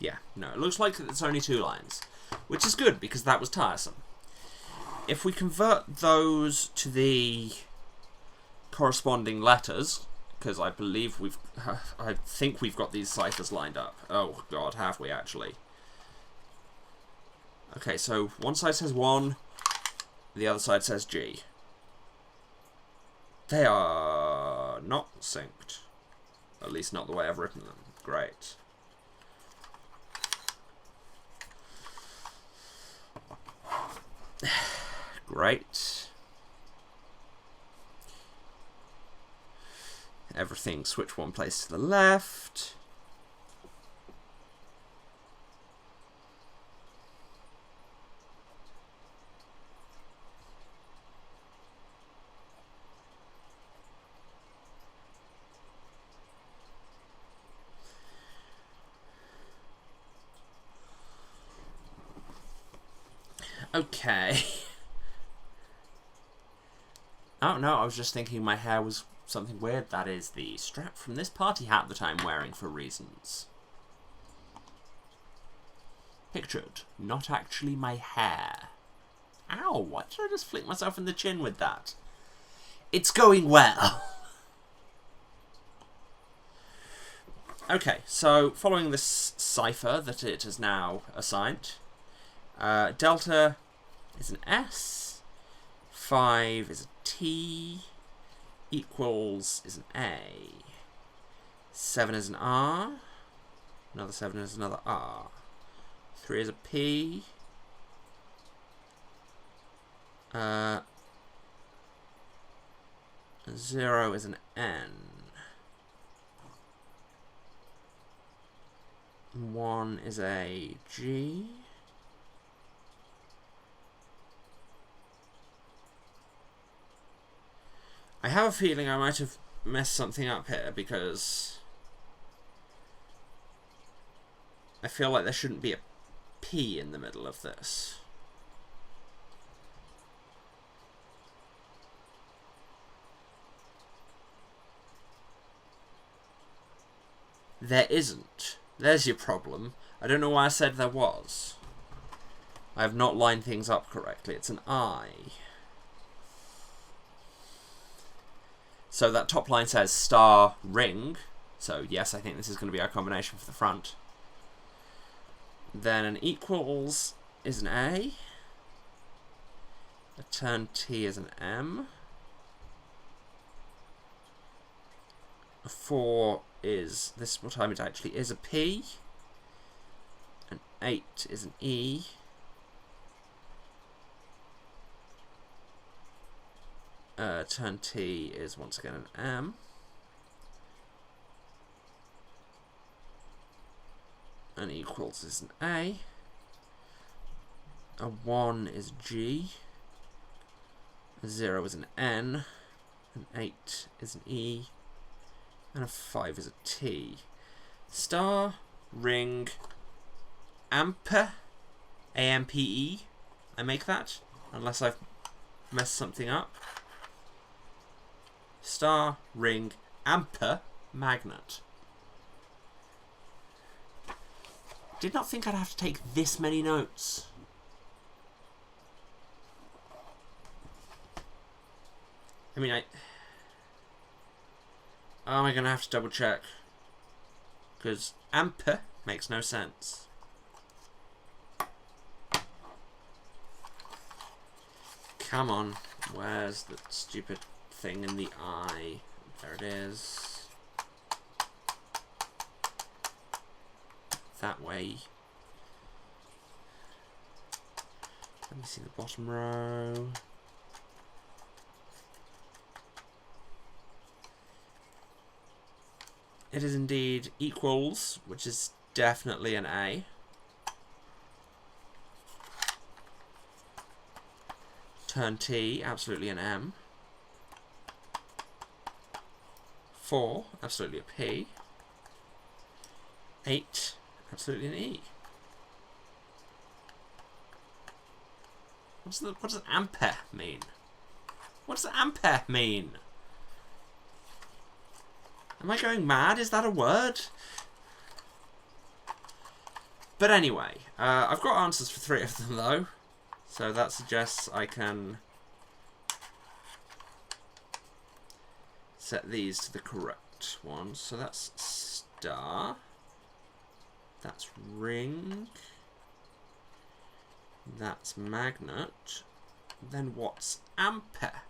Yeah, no, it looks like it's only 2 lines, which is good because that was tiresome. If we convert those to the corresponding letters, because I believe I think we've got these ciphers lined up. Oh god, have we actually? Okay, so one side says 1, the other side says G. They are not synced. At least not the way I've written them. Great. Great. Everything switch one place to the left. Okay. Oh no, I was just thinking my hair was something weird. That is the strap from this party hat that I'm wearing for reasons. Pictured, not actually my hair. Ow, why did I just flick myself in the chin with that? It's going well. Okay, so following this cipher that it has now assigned, delta is an S, 5 is a T, equals is an A, 7 is an R, another 7 is another R, 3 is a P, 0 is an N, 1 is a G, I have a feeling I might have messed something up here because I feel like there shouldn't be a P in the middle of this. There isn't. There's your problem. I don't know why I said there was. I have not lined things up correctly. It's an I. So that top line says star ring. So yes, I think this is going to be our combination for the front. Then an equals is an A. A turn T is an M. A 4 is, this is what time it actually is, a P. 8 is an E. Turn T is once again an M. An equals is an A. A 1 is G. A 0 is an N. An 8 is an E. And a 5 is a T. Star, ring, amper, A-M-P-E. I make that, unless I've messed something up. Star, ring, amper, magnet. Did not think I'd have to take this many notes. I mean, am I going to have to double check? Because amper makes no sense. Come on, where's the stupid thing in the eye? There it is. That way. Let me see the bottom row. It is indeed equals, which is definitely an A. Turn T, absolutely an M. 4, absolutely a P. 8, absolutely an E. What does ampere mean? What does ampere mean? Am I going mad? Is that a word? But anyway, I've got answers for 3 of them though. So that suggests I can set these to the correct ones. So that's star. That's ring. That's magnet. Then what's ampere?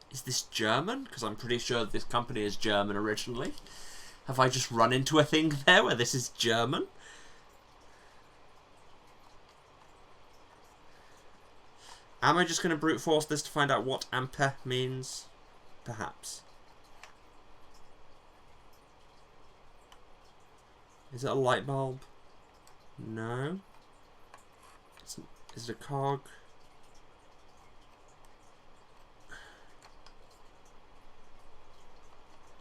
Is this German? Because I'm pretty sure this company is German originally. Have I just run into a thing there where this is German? Am I just going to brute force this to find out what ampere means? Perhaps. Is it a light bulb? No. Is it a cog?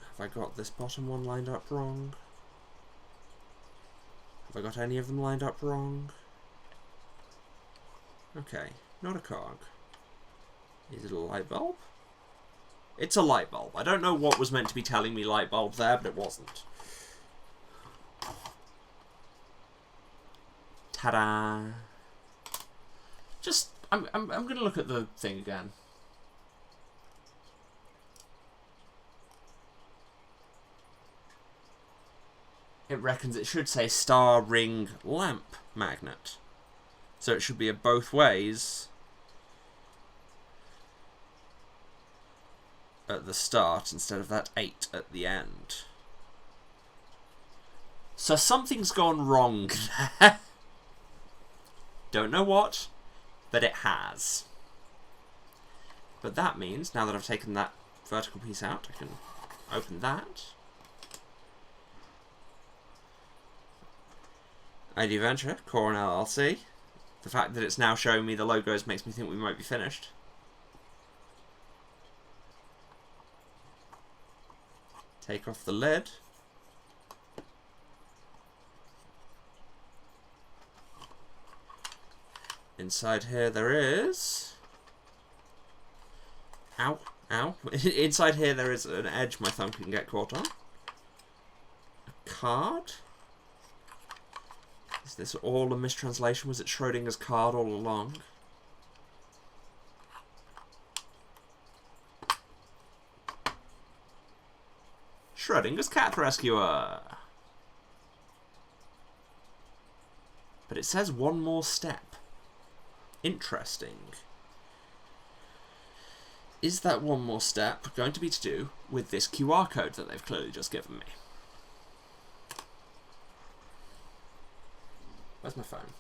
Have I got this bottom one lined up wrong? Have I got any of them lined up wrong? Okay, not a cog. Is it a light bulb? It's a light bulb. I don't know what was meant to be telling me light bulb there, but it wasn't. Ta-da! Just, I'm going to look at the thing again. It reckons it should say star, ring, lamp, magnet. So it should be a both ways at the start instead of that 8 at the end. So something's gone wrong there. Don't know what, but it has. But that means, now that I've taken that vertical piece out, I can open that. ID Venture, Core and LLC. The fact that it's now showing me the logos makes me think we might be finished. Take off the lid. Inside here there is... Ow, ow. Inside here there is an edge my thumb can get caught on. A card. Is this all a mistranslation? Was it Schrodinger's card all along? Schrodinger's cat rescuer. But it says one more step. Interesting. Is that one more step going to be to do with this QR code that they've clearly just given me? Where's my phone?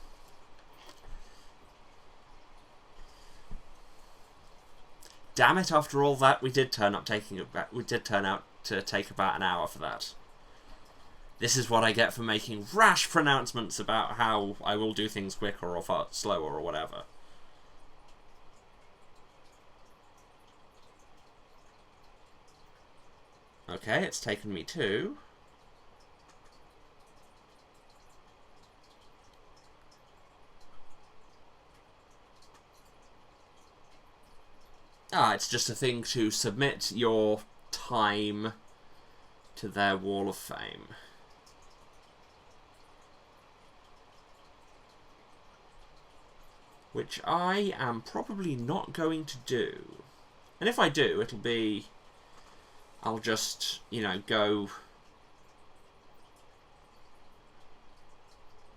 Damn it! After all that, we did turn out to take about an hour for that. This is what I get for making rash pronouncements about how I will do things quicker or far slower or whatever. Okay, it's taken me to... it's just a thing to submit your time to their wall of fame. Which I am probably not going to do. And if I do, it'll be... I'll just, you know, go...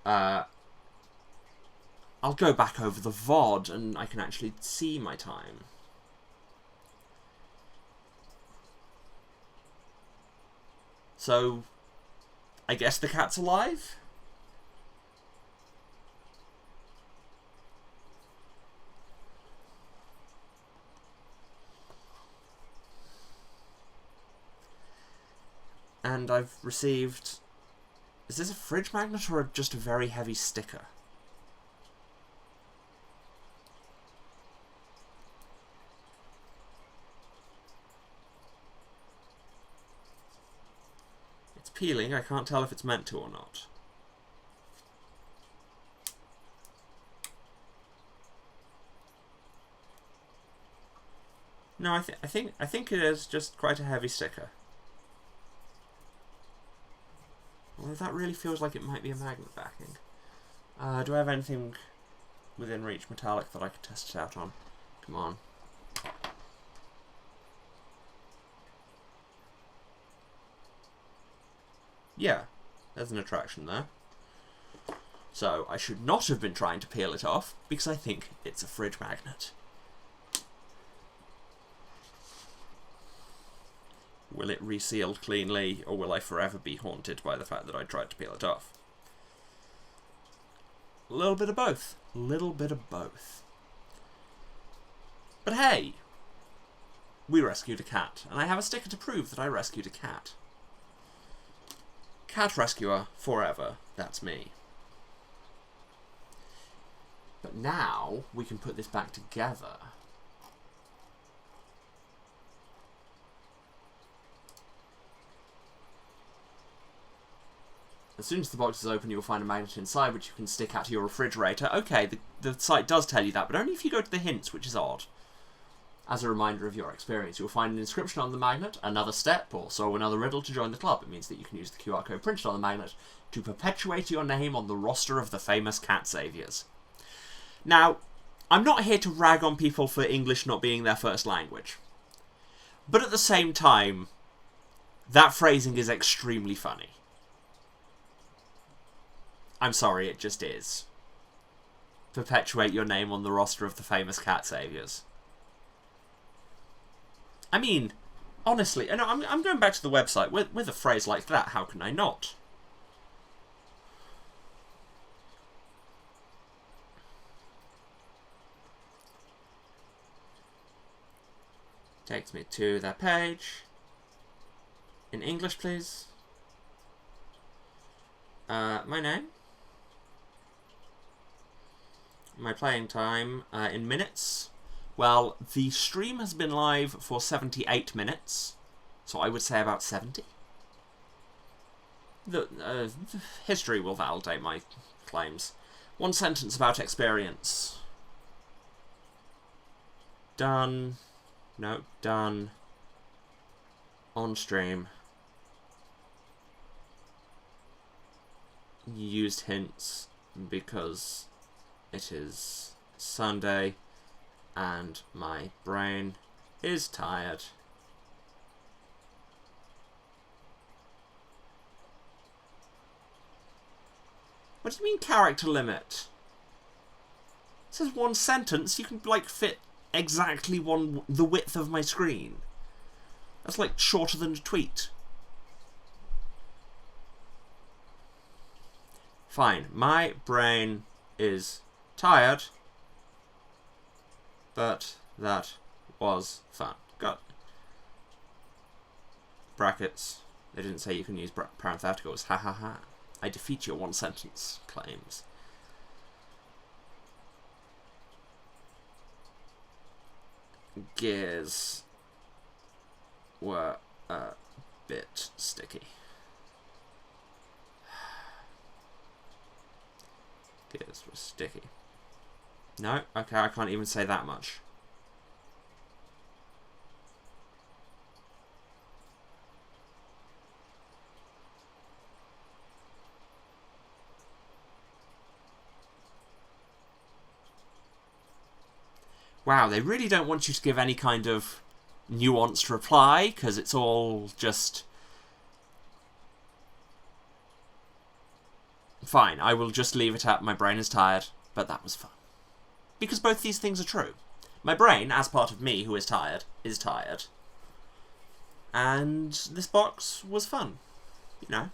I'll go back over the VOD and I can actually see my time. So, I guess the cat's alive? And I've received... Is this a fridge magnet or just a very heavy sticker? It's peeling, I can't tell if it's meant to or not. No, I think it is just quite a heavy sticker. Although that really feels like it might be a magnet backing. Do I have anything within reach metallic that I could test it out on? Come on. Yeah, there's an attraction there. So I should not have been trying to peel it off, because I think it's a fridge magnet. Will it reseal cleanly, or will I forever be haunted by the fact that I tried to peel it off? A little bit of both. A little bit of both. But hey! We rescued a cat, and I have a sticker to prove that I rescued a cat. Cat rescuer forever. That's me. But now we can put this back together. As soon as the box is open, you'll find a magnet inside, which you can stick out to your refrigerator. Okay, the site does tell you that, but only if you go to the hints, which is odd. As a reminder of your experience, you'll find an inscription on the magnet, another step, or so another riddle to join the club. It means that you can use the QR code printed on the magnet to perpetuate your name on the roster of the famous cat saviors. Now, I'm not here to rag on people for English not being their first language. But at the same time, that phrasing is extremely funny. I'm sorry, it just is. Perpetuate your name on the roster of the famous cat saviors. I mean, honestly, and I'm going back to the website. With a phrase like that, how can I not? Takes me to their page. In English, please. My name. My playing time in minutes. Well, the stream has been live for 78 minutes, so I would say about 70. The history will validate my claims. One sentence about experience. Done. No, done. On stream. Used hints because it is Sunday and my brain is tired. What do you mean character limit? It says one sentence. You can like fit exactly the width of my screen. That's like shorter than a tweet. Fine. My brain is tired, but that was fun. Got brackets. They didn't say you can use parentheticals. Ha ha ha. I defeat your one-sentence claims. Gears were a bit sticky. Gears were sticky. No? Okay, I can't even say that much. Wow, they really don't want you to give any kind of nuanced reply, because it's all just... Fine, I will just leave it at my brain is tired, but that was fun. Because both these things are true. My brain, as part of me who is tired, is tired. And this box was fun, you know.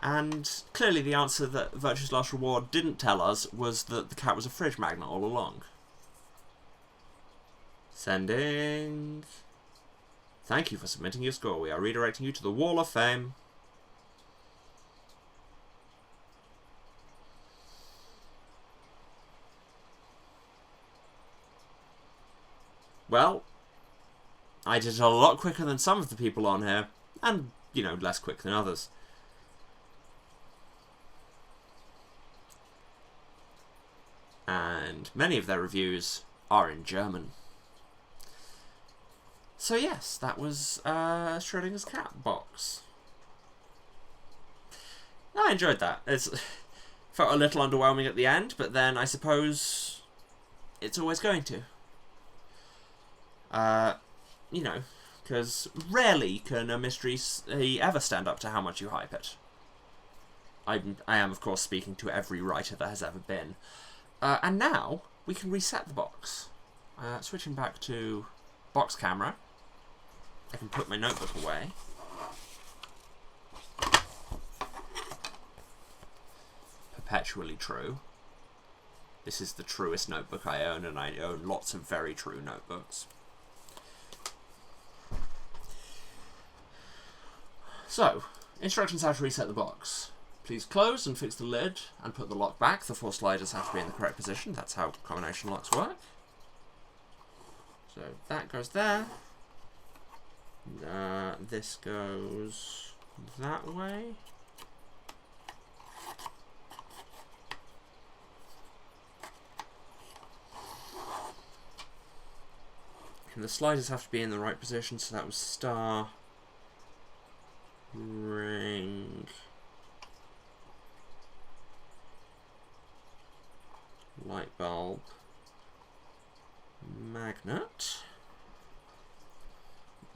And clearly the answer that Virtue's Last Reward didn't tell us was that the cat was a fridge magnet all along. Sending. Thank you for submitting your score. We are redirecting you to the Wall of Fame. Well, I did it a lot quicker than some of the people on here, and, you know, less quick than others. And many of their reviews are in German. So yes, that was Schrodinger's cat box. I enjoyed that. It felt a little underwhelming at the end, but then I suppose it's always going to. You know, because rarely can a mystery ever stand up to how much you hype it. I am, of course, speaking to every writer there has ever been. And now we can reset the box. Switching back to box camera. I can put my notebook away. Perpetually true. This is the truest notebook I own, and I own lots of very true notebooks. So, instructions how to reset the box. Please close and fix the lid and put the lock back. The 4 sliders have to be in the correct position. That's how combination locks work. So that goes there. This goes that way. And the sliders have to be in the right position, so that was star, ring, light bulb, magnet.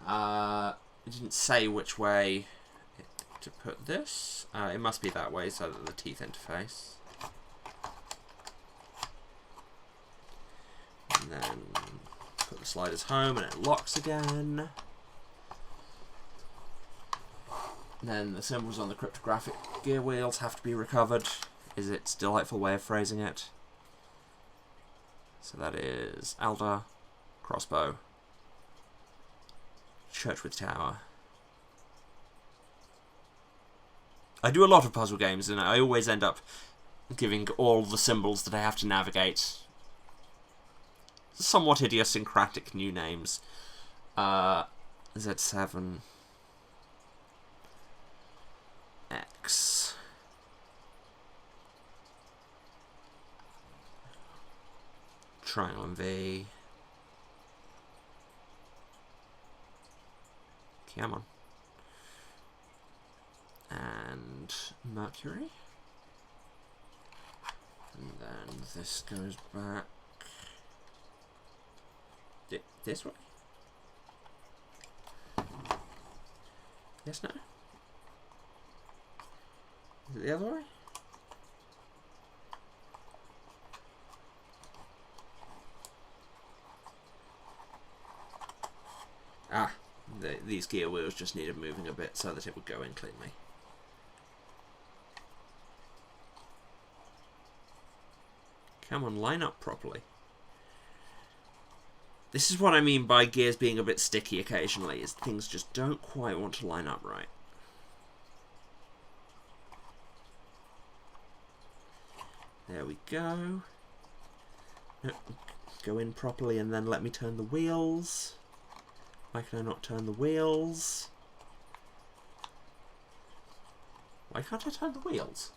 It didn't say which way to put this. It must be that way so that the teeth interface. And then put the sliders home and it locks again. And then the symbols on the cryptographic gear wheels have to be recovered, is its delightful way of phrasing it. So that is Alda, crossbow, church with tower. I do a lot of puzzle games and I always end up giving all the symbols that I have to navigate somewhat idiosyncratic new names. Z7 X triangle and V. Come on. And Mercury. And then this goes back this way? Yes, no? Is it the other way? Ah, these gear wheels just needed moving a bit so that it would go in cleanly. Come on, line up properly. This is what I mean by gears being a bit sticky occasionally, is things just don't quite want to line up right. There we go. No, go in properly and then let me turn the wheels. Why can I not turn the wheels? Why can't I turn the wheels?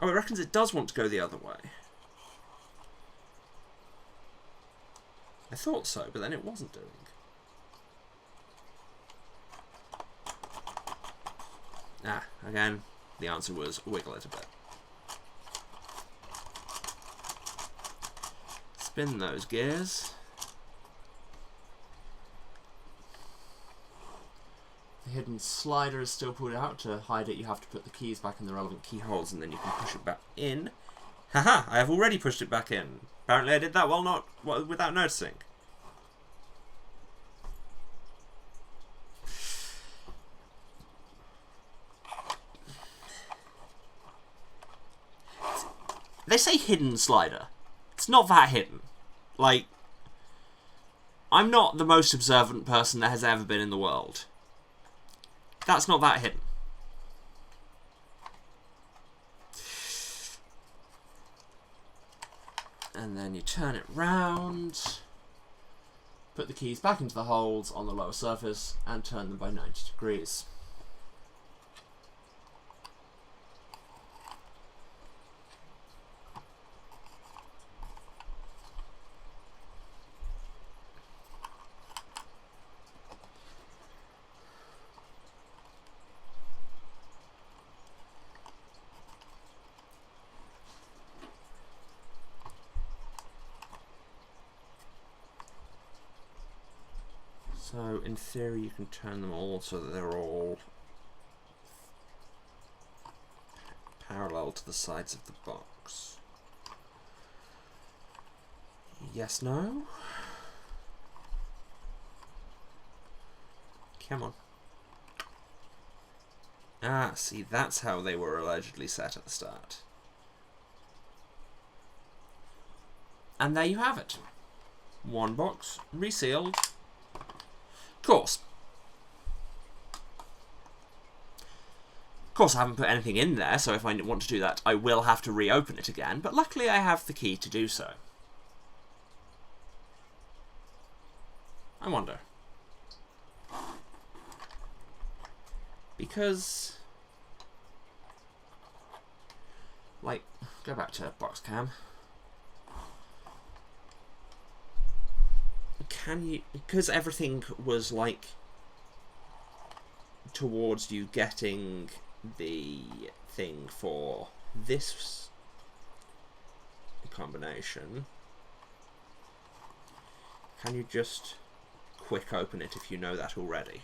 Oh, it reckons it does want to go the other way. I thought so, but then it wasn't doing. Ah, again, the answer was wiggle it a bit. Spin those gears. The hidden slider is still pulled out. To hide it, you have to put the keys back in the relevant keyholes and then you can push it back in. Haha, I have already pushed it back in. Apparently I did that without noticing. They say hidden slider. It's not that hidden. Like, I'm not the most observant person that has ever been in the world. That's not that hidden. And then you turn it round, put the keys back into the holes on the lower surface, and turn them by 90 degrees. So, in theory, you can turn them all so that they're all parallel to the sides of the box. Yes, no? Come on. Ah, see, that's how they were allegedly set at the start. And there you have it. One box, resealed. Of course I haven't put anything in there, so if I want to do that I will have to reopen it again, but luckily I have the key to do so. I wonder. Because, like, go back to box cam. Can you, because everything was like towards you getting the thing for this combination, can you just quick open it if you know that already?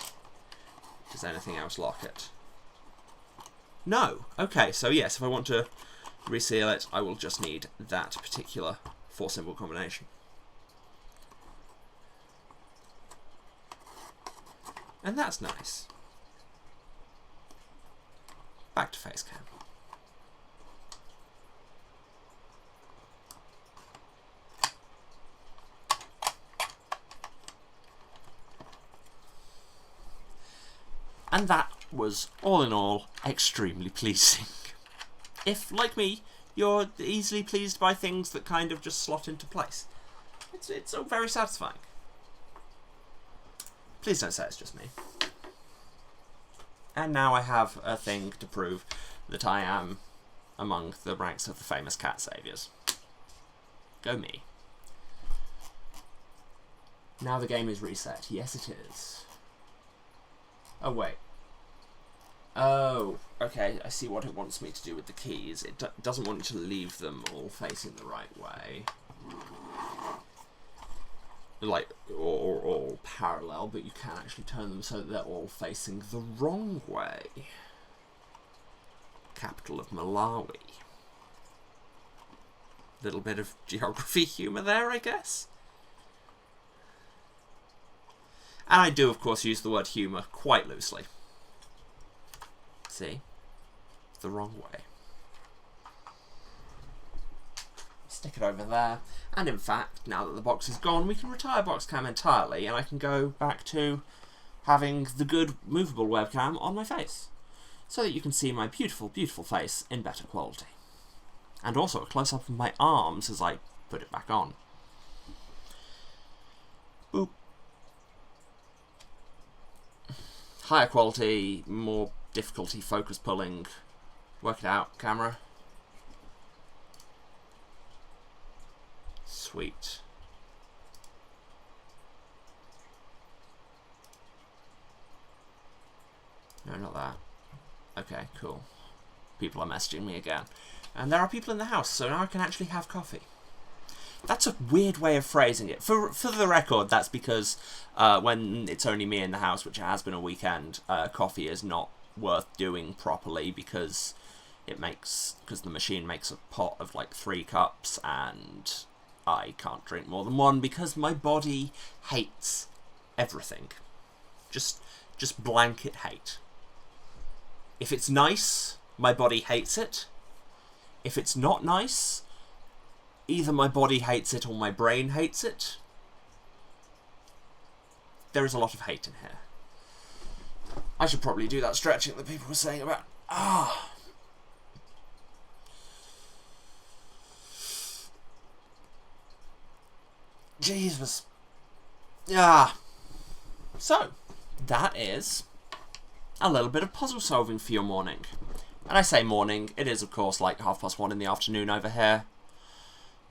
Does anything else lock it? No. Okay, so yes, if I want to reseal it, I will just need that particular 4-symbol combination. And that's nice. Back to Facecam. And that was, all in all, extremely pleasing. If, like me, you're easily pleased by things that kind of just slot into place, it's all very satisfying. Please don't say it's just me. And now I have a thing to prove that I am among the ranks of the famous cat saviours. Go me. Now the game is reset. Yes, it is. Oh, wait. Oh, okay, I see what it wants me to do with the keys. It doesn't want me to leave them all facing the right way. Like, or all parallel, but you can actually turn them so that they're all facing the wrong way. Capital of Malawi. Little bit of geography humour there, I guess. And I do, of course, use the word humour quite loosely. See? The wrong way. stick it over there. And in fact, now that the box is gone, we can retire box cam entirely, and I can go back to having the good movable webcam on my face, so that you can see my beautiful, beautiful face in better quality. And also a close-up of my arms as I put it back on. Boop. Higher quality, more difficulty focus pulling. Work it out, camera. Sweet. No, not that. Okay, cool. People are messaging me again. And there are people in the house, so now I can actually have coffee. That's a weird way of phrasing it. For the record, that's because when it's only me in the house, which has been a weekend, coffee is not worth doing properly because the machine makes a pot of like 3 cups, and I can't drink more than 1 because my body hates everything. Just blanket hate. If it's nice, my body hates it. If it's not nice, either my body hates it or my brain hates it. There is a lot of hate in here. I should probably do that stretching that people were saying about. Jesus. So, that is a little bit of puzzle solving for your morning. And I say morning, it is of course like 1:30 in the afternoon over here.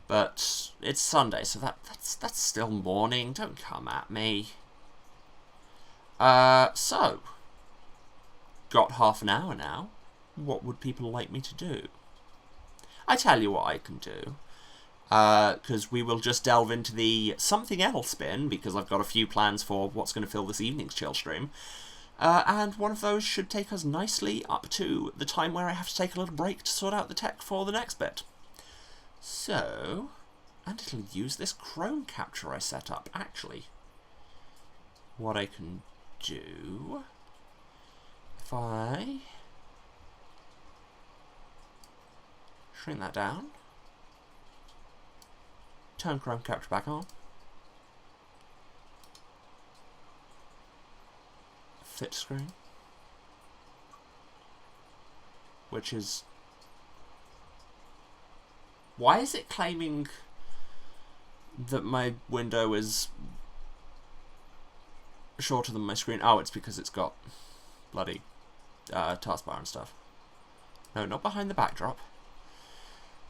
But it's Sunday, so that's still morning. Don't come at me. So, got half an hour now. What would people like me to do? I tell you what I can do. Because we will just delve into the something else bin, because I've got a few plans for what's going to fill this evening's chill stream. And one of those should take us nicely up to the time where I have to take a little break to sort out the tech for the next bit. So, and it'll use this Chrome capture I set up, actually. What I can do, if I shrink that down, turn Chrome capture back on, fit screen, which is... Why is it claiming that my window is shorter than my screen? Oh, it's because it's got bloody taskbar and stuff. No, not behind the backdrop.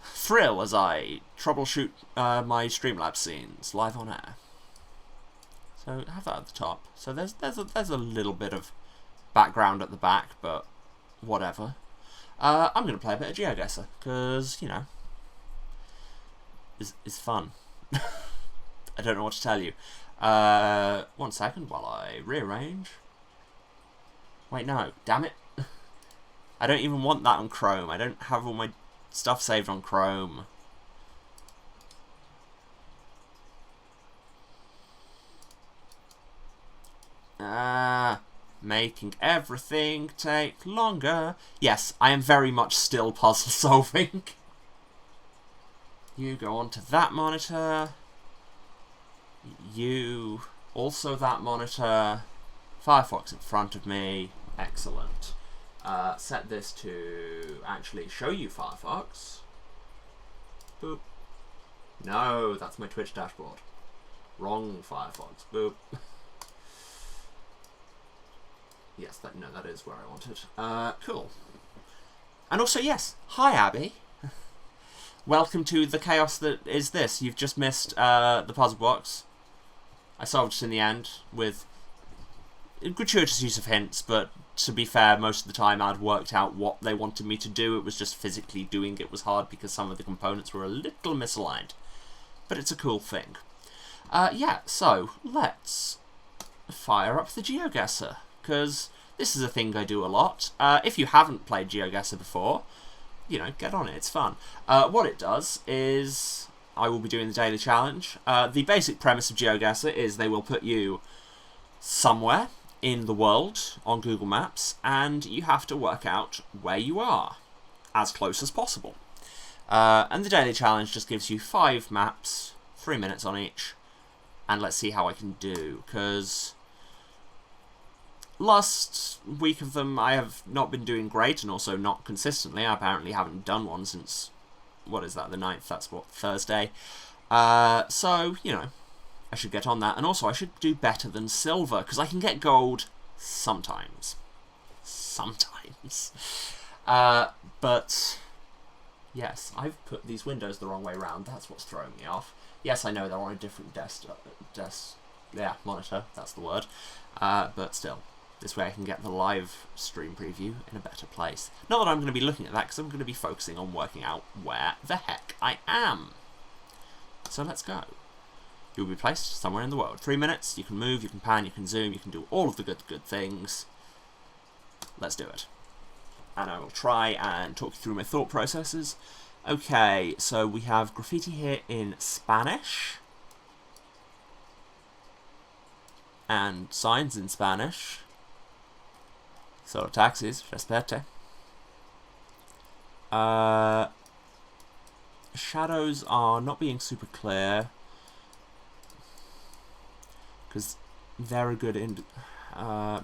Thrill as I troubleshoot my Streamlabs scenes live on air. So have that at the top. So there's a little bit of background at the back, but whatever. I'm going to play a bit of Geoguessr because, you know, is fun. I don't know what to tell you. 1 second while I rearrange. Wait, no. Damn it. I don't even want that on Chrome. I don't have all my stuff saved on Chrome. Making everything take longer. Yes, I am very much still puzzle solving. You go on to that monitor. You also that monitor. Firefox in front of me. Excellent. Set this to actually show you Firefox. Boop. No, that's my Twitch dashboard. Wrong Firefox. Boop. Yes, that is where I want it. Cool. And also, yes, hi Abby. Welcome to the chaos that is this. You've just missed the puzzle box. I solved it in the end with gratuitous use of hints, but to be fair, most of the time I'd worked out what they wanted me to do. It was just physically doing it was hard because some of the components were a little misaligned. But it's a cool thing. Yeah, so let's fire up the Geoguessr, because this is a thing I do a lot. If you haven't played Geoguessr before, you know, get on it, it's fun. What it does is, I will be doing the daily challenge. The basic premise of Geoguessr is they will put you somewhere in the world on Google Maps, and you have to work out where you are, as close as possible. And the daily challenge just gives you 5 maps, 3 minutes on each, and let's see how I can do, because last week of them I have not been doing great, and also not consistently. I apparently haven't done one since, what is that, the 9th, that's what, Thursday. So, you know, I should get on that, and also I should do better than silver, because I can get gold sometimes. Sometimes. But yes, I've put these windows the wrong way around. That's what's throwing me off. Yes, I know they're on a different monitor. That's the word. But still, this way I can get the live stream preview in a better place. Not that I'm going to be looking at that, because I'm going to be focusing on working out where the heck I am. So let's go. You'll be placed somewhere in the world. 3 minutes. You can move, you can pan, you can zoom, you can do all of the good things. Let's do it. And I will try and talk you through my thought processes. Okay, so we have graffiti here in Spanish. And signs in Spanish. Solo taxis, respete. Shadows are not being super clear, because they're a good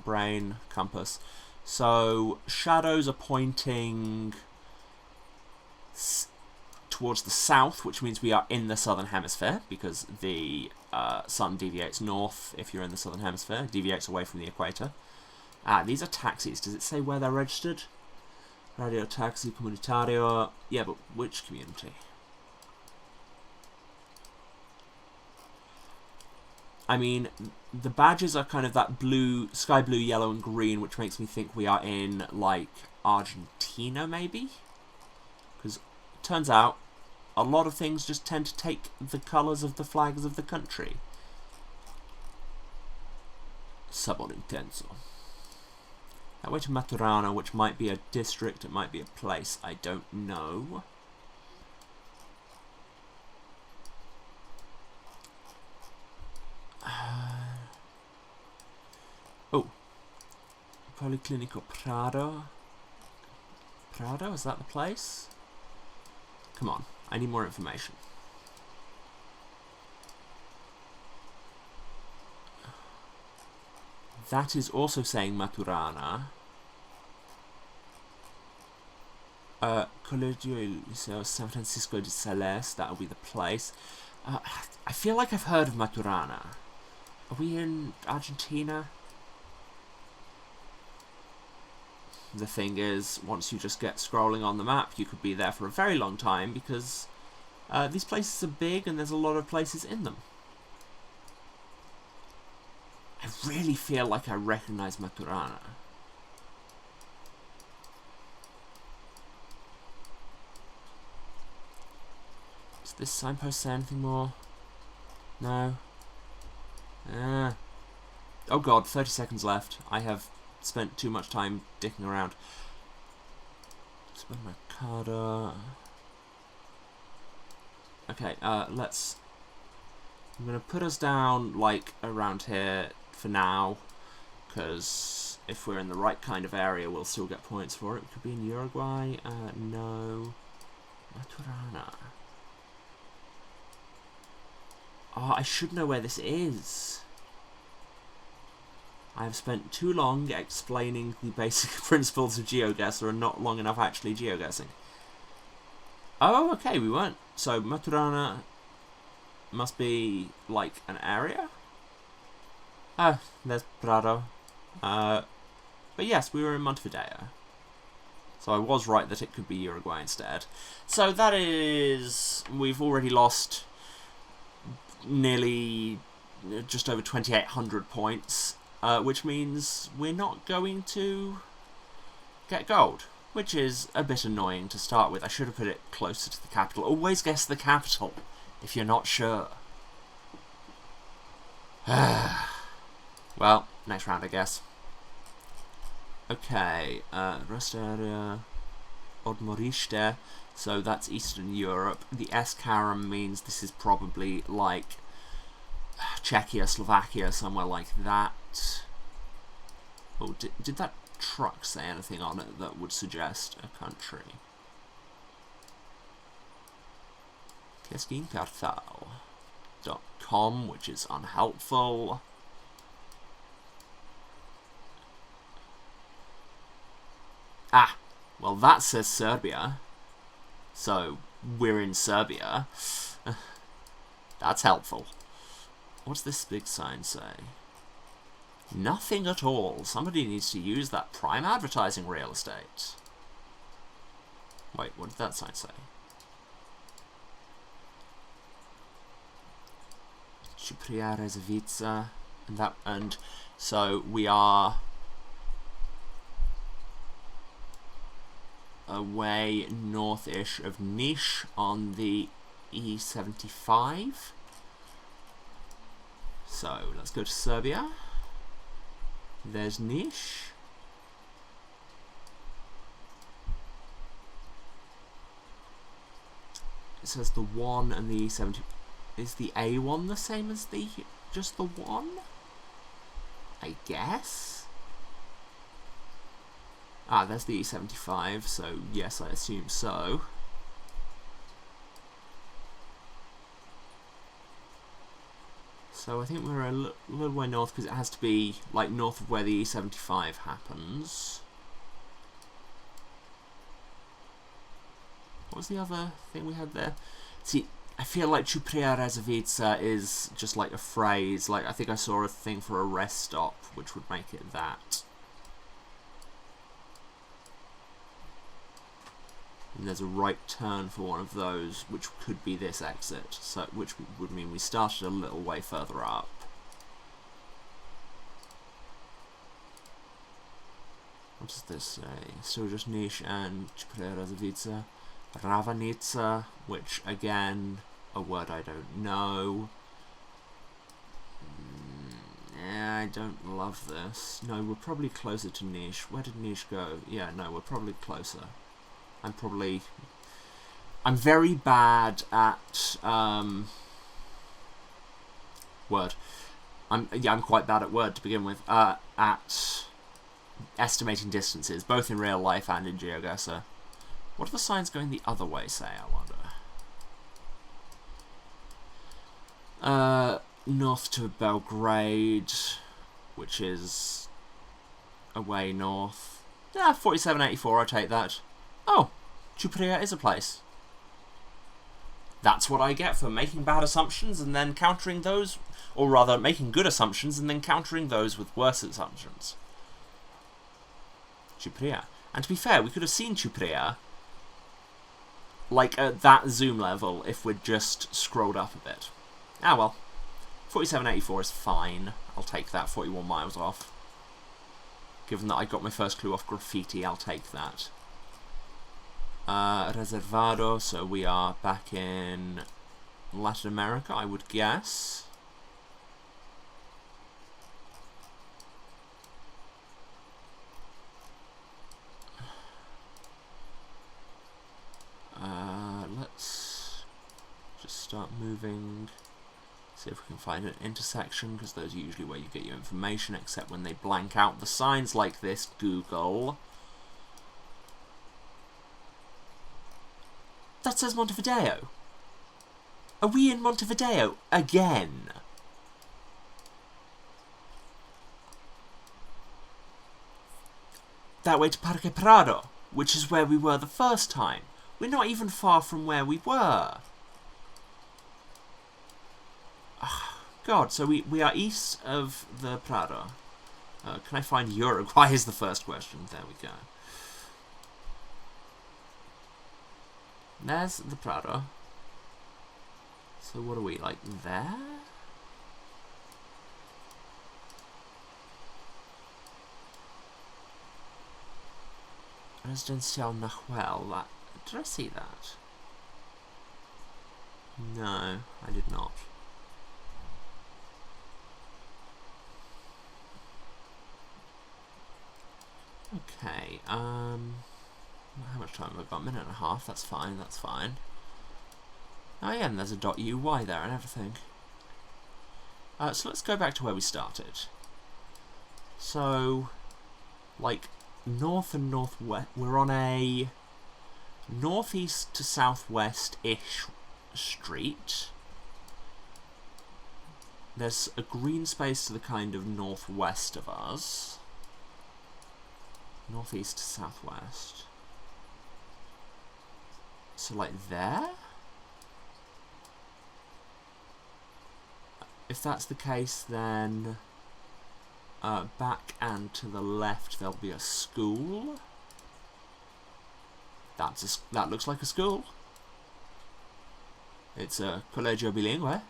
brain compass. So shadows are pointing towards the south, which means we are in the southern hemisphere, because the sun deviates north if you're in the southern hemisphere, deviates away from the equator. These are taxis. Does it say where they're registered? Radio Taxi Comunitario. Yeah, but which community? I mean, the badges are kind of that blue, sky blue, yellow and green, which makes me think we are in, like, Argentina, maybe? Because it turns out a lot of things just tend to take the colours of the flags of the country. Sabor intenso. That way to Maturana, which might be a district, it might be a place, I don't know. Oh, Policlinico Prado. Prado, is that the place? Come on, I need more information. That is also saying Maturana. Colegio Liceo San Francisco de Sales, that'll be the place. I feel like I've heard of Maturana. Are we in Argentina? The thing is, once you just get scrolling on the map, you could be there for a very long time, because these places are big and there's a lot of places in them. I really feel like I recognize Maturana. Does this signpost say anything more? No. Oh god, 30 seconds left. I have spent too much time dicking around. Supermercado. Okay, let's... I'm going to put us down, like, around here for now, because if we're in the right kind of area, we'll still get points for it. We could be in Uruguay. No. Maturana. Oh, I should know where this is. I have spent too long explaining the basic principles of Geoguessr and not long enough actually geoguessing. Oh, okay, we weren't. So, Maturana must be, like, an area? Ah, there's Prado. But yes, we were in Montevideo. So I was right that it could be Uruguay instead. So that is... We've already lost nearly just over 2,800 points, which means we're not going to get gold, which is a bit annoying to start with. I should have put it closer to the capital. Always guess the capital if you're not sure. Well, next round, I guess. Okay, rest area, Odmorište, so that's Eastern Europe. The S-Karam means this is probably like Czechia, Slovakia, somewhere like that. Oh, did that truck say anything on it that would suggest a country? pesquincarthal.com, which is unhelpful. Ah, well that says Serbia. So, we're in Serbia. That's helpful. What's this big sign say? Nothing at all. Somebody needs to use that prime advertising real estate. Wait, what did that sign say? Chupria Rezavica, and so we are away north-ish of Niš on the E75. So let's go to Serbia. There's Niš. It says the 1 and the E70. Is the A1 the same as the just the 1? I guess. Ah, there's the E75, so yes, I assume so. So I think we're a little way north, because it has to be like north of where the E75 happens. What was the other thing we had there? See, I feel like Chupria Rezavica is just like a phrase. Like, I think I saw a thing for a rest stop, which would make it that. And there's a right turn for one of those, which could be this exit, so which would mean we started a little way further up. What does this say? Still just Niš and Chupria Rezavica. Ravanica, which again, a word I don't know. Yeah, I don't love this. No, we're probably closer to Niš. Where did Niš go? Yeah, no, we're probably closer. I'm very bad at word. I'm quite bad at word to begin with. At estimating distances, both in real life and in Geoguessr. What are the signs going the other way say, I wonder? North to Belgrade, which is away north. Yeah, 4784, I take that. Oh, Chupria is a place. That's what I get for making bad assumptions and then countering those, or rather, making good assumptions and then countering those with worse assumptions. Chupria. And to be fair, we could have seen Chupria like at that zoom level if we'd just scrolled up a bit. Ah well. 4784 is fine. I'll take that 41 miles off. Given that I got my first clue off graffiti, I'll take that. Reservado, so we are back in Latin America, I would guess. Let's just start moving, see if we can find an intersection, because those are usually where you get your information, except when they blank out the signs like this, Google. That says Montevideo. Are we in Montevideo again? That way to Parque Prado, which is where we were the first time. We're not even far from where we were. Oh, God, so we are east of the Prado. Can I find Uruguay is the first question. There we go. There's the Prado. So what are we, like, there? Residencial Nahuel. Did I see that? No, I did not. Okay, how much time have I got? A minute and a half, that's fine, that's fine. Oh yeah, and there's a .uy there and everything. So let's go back to where we started. So, like, north and northwest, we're on a northeast to southwest-ish street. There's a green space to the kind of northwest of us. Northeast, southwest. So, like, there? If that's the case, then back and to the left there'll be a school. That looks like a school. It's a colegio bilingüe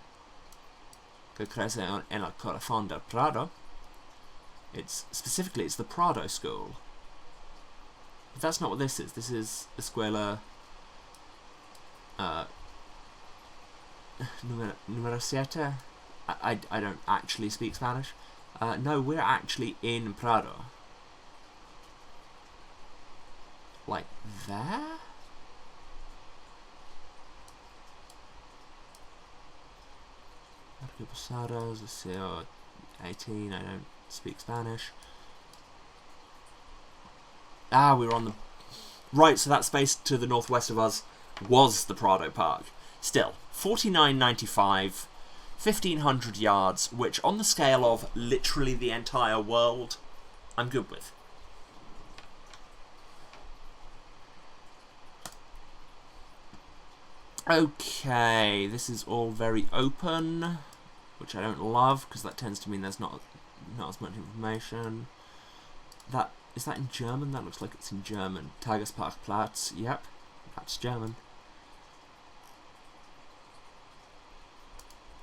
que crece en el corazón del Prado. It's the Prado School. But that's not what this is. This is Escuela Número 7. I don't actually speak Spanish. No, we're actually in Prado. Like there? Pasados, CO 18, I don't speak Spanish. Ah, we were on the... Right, so that space to the northwest of us was the Prado Park. Still, 49.95, 1,500 yards, which on the scale of literally the entire world, I'm good with. Okay, this is all very open, which I don't love, because that tends to mean there's not as much information. Is that in German? That looks like it's in German. Tagesparkplatz, yep, that's German.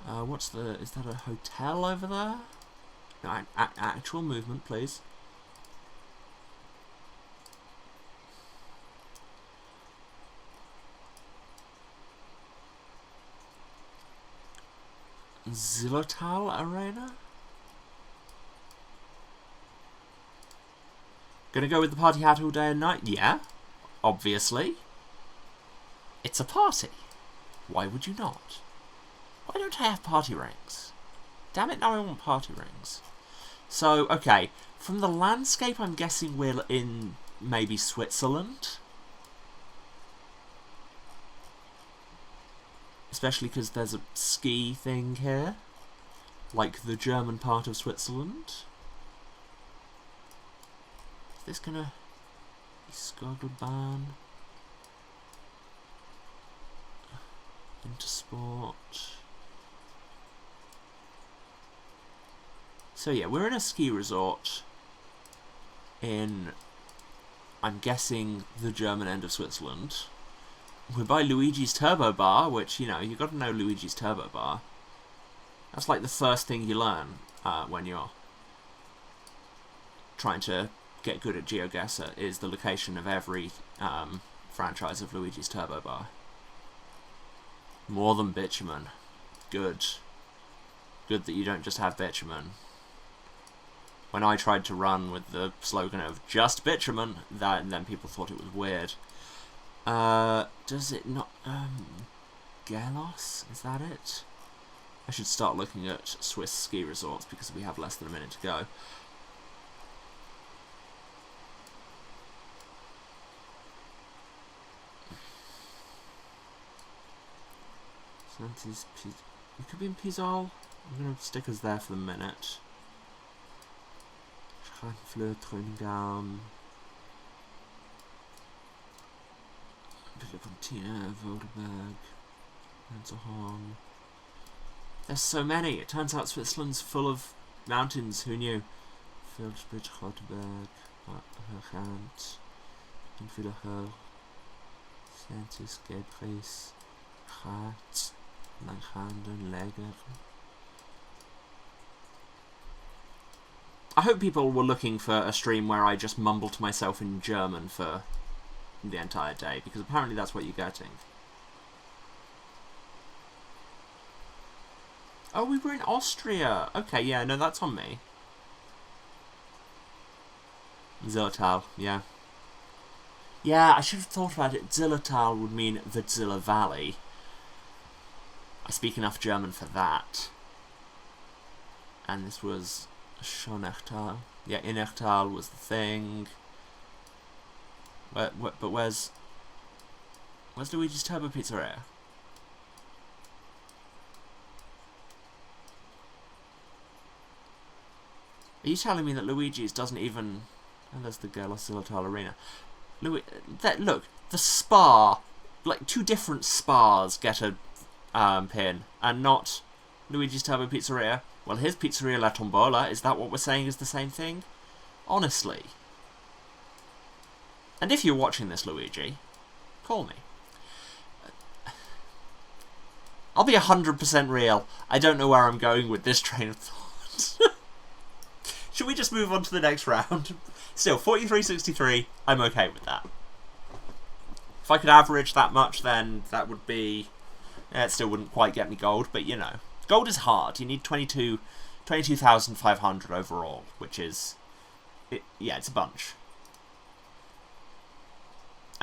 Is that a hotel over there? No, actual movement, please. Zillertal Arena? Gonna go with the party hat all day and night? Yeah, obviously. It's a party. Why would you not? Why don't I have party rings? Damn it, now I want party rings. So, okay, from the landscape I'm guessing we're in maybe Switzerland. Especially because there's a ski thing here. Like the German part of Switzerland. Is this gonna be Skogelbahn? Intersport. So yeah, we're in a ski resort in, I'm guessing, the German end of Switzerland. We're by Luigi's Turbo Bar, which, you know, you've got to know Luigi's Turbo Bar. That's like the first thing you learn when you're trying to get good at Geoguessr, is the location of every franchise of Luigi's Turbo Bar. More than bitumen. Good. Good that you don't just have bitumen. When I tried to run with the slogan of just bitumen, then people thought it was weird. Does it not... Gelos? Is that it? I should start looking at Swiss ski resorts because we have less than a minute to go. We could be in Pisol. I'm going to stick us there for the minute. Schranfleur, Tröningam, Villefontina, Vogelberg, Menzelhorn. There's so many. It turns out Switzerland's full of mountains. Who knew? Feldspitz, Roteberg, Herrant, Infilacher, Santis, Gelbris, Graz, Langhanden, Lager. I hope people were looking for a stream where I just mumble to myself in German for the entire day, because apparently that's what you're getting. Oh, we were in Austria! Okay, yeah, no, that's on me. Zillertal, yeah. Yeah, I should have thought about it. Zillertal would mean the Ziller Valley. I speak enough German for that. And this was Schonechtal. Yeah, Innertal was the thing. But where's Luigi's Turbo Pizzeria? Are you telling me that Luigi's doesn't even... And there's the Geoguessr Arena. Look, the spa, like 2 different spas get a pin, and not Luigi's Turbo Pizzeria. Well, here's Pizzeria La Tombola. Is that what we're saying is the same thing? Honestly. And if you're watching this, Luigi, call me. I'll be 100% real. I don't know where I'm going with this train of thought. Should we just move on to the next round? Still, 43.63, I'm okay with that. If I could average that much, then that would be... it still wouldn't quite get me gold, but you know. Gold is hard. You need 22,500 overall, which is... yeah, it's a bunch.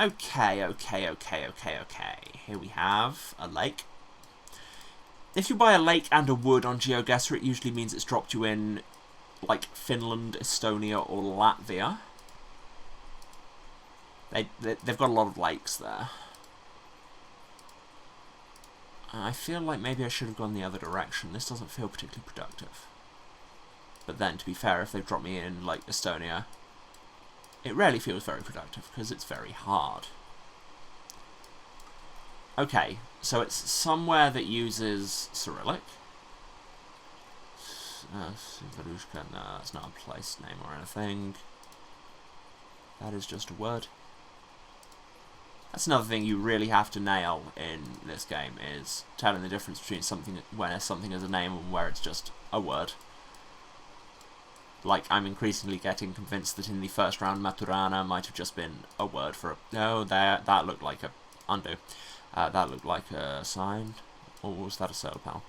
Okay. Here we have a lake. If you buy a lake and a wood on Geoguessr, it usually means it's dropped you in, like, Finland, Estonia, or Latvia. They've got a lot of lakes there. I feel like maybe I should have gone the other direction. This doesn't feel particularly productive. But then, to be fair, if they've dropped me in, like, Estonia, it rarely feels very productive, because it's very hard. Okay, so it's somewhere that uses Cyrillic. No, that's not a place name or anything. That is just a word. That's another thing you really have to nail in this game, is telling the difference between something where something is a name and where it's just a word. Like, I'm increasingly getting convinced that in the first round, Maturana might have just been a word for a... No, that looked like a... Undo. That looked like a sign. Or was that a solar panel?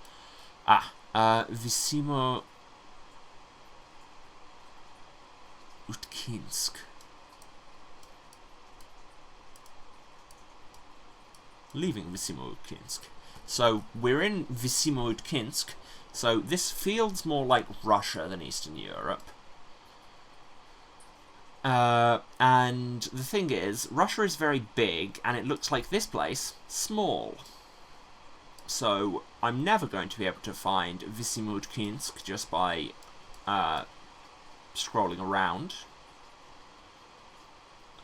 Visimo... Utkinsk. Leaving Visimo Utkinsk. So, we're in Visimo Utkinsk. So, this feels more like Russia than Eastern Europe. And the thing is, Russia is very big, and it looks like this place small. So, I'm never going to be able to find Visimo Utkinsk just by scrolling around.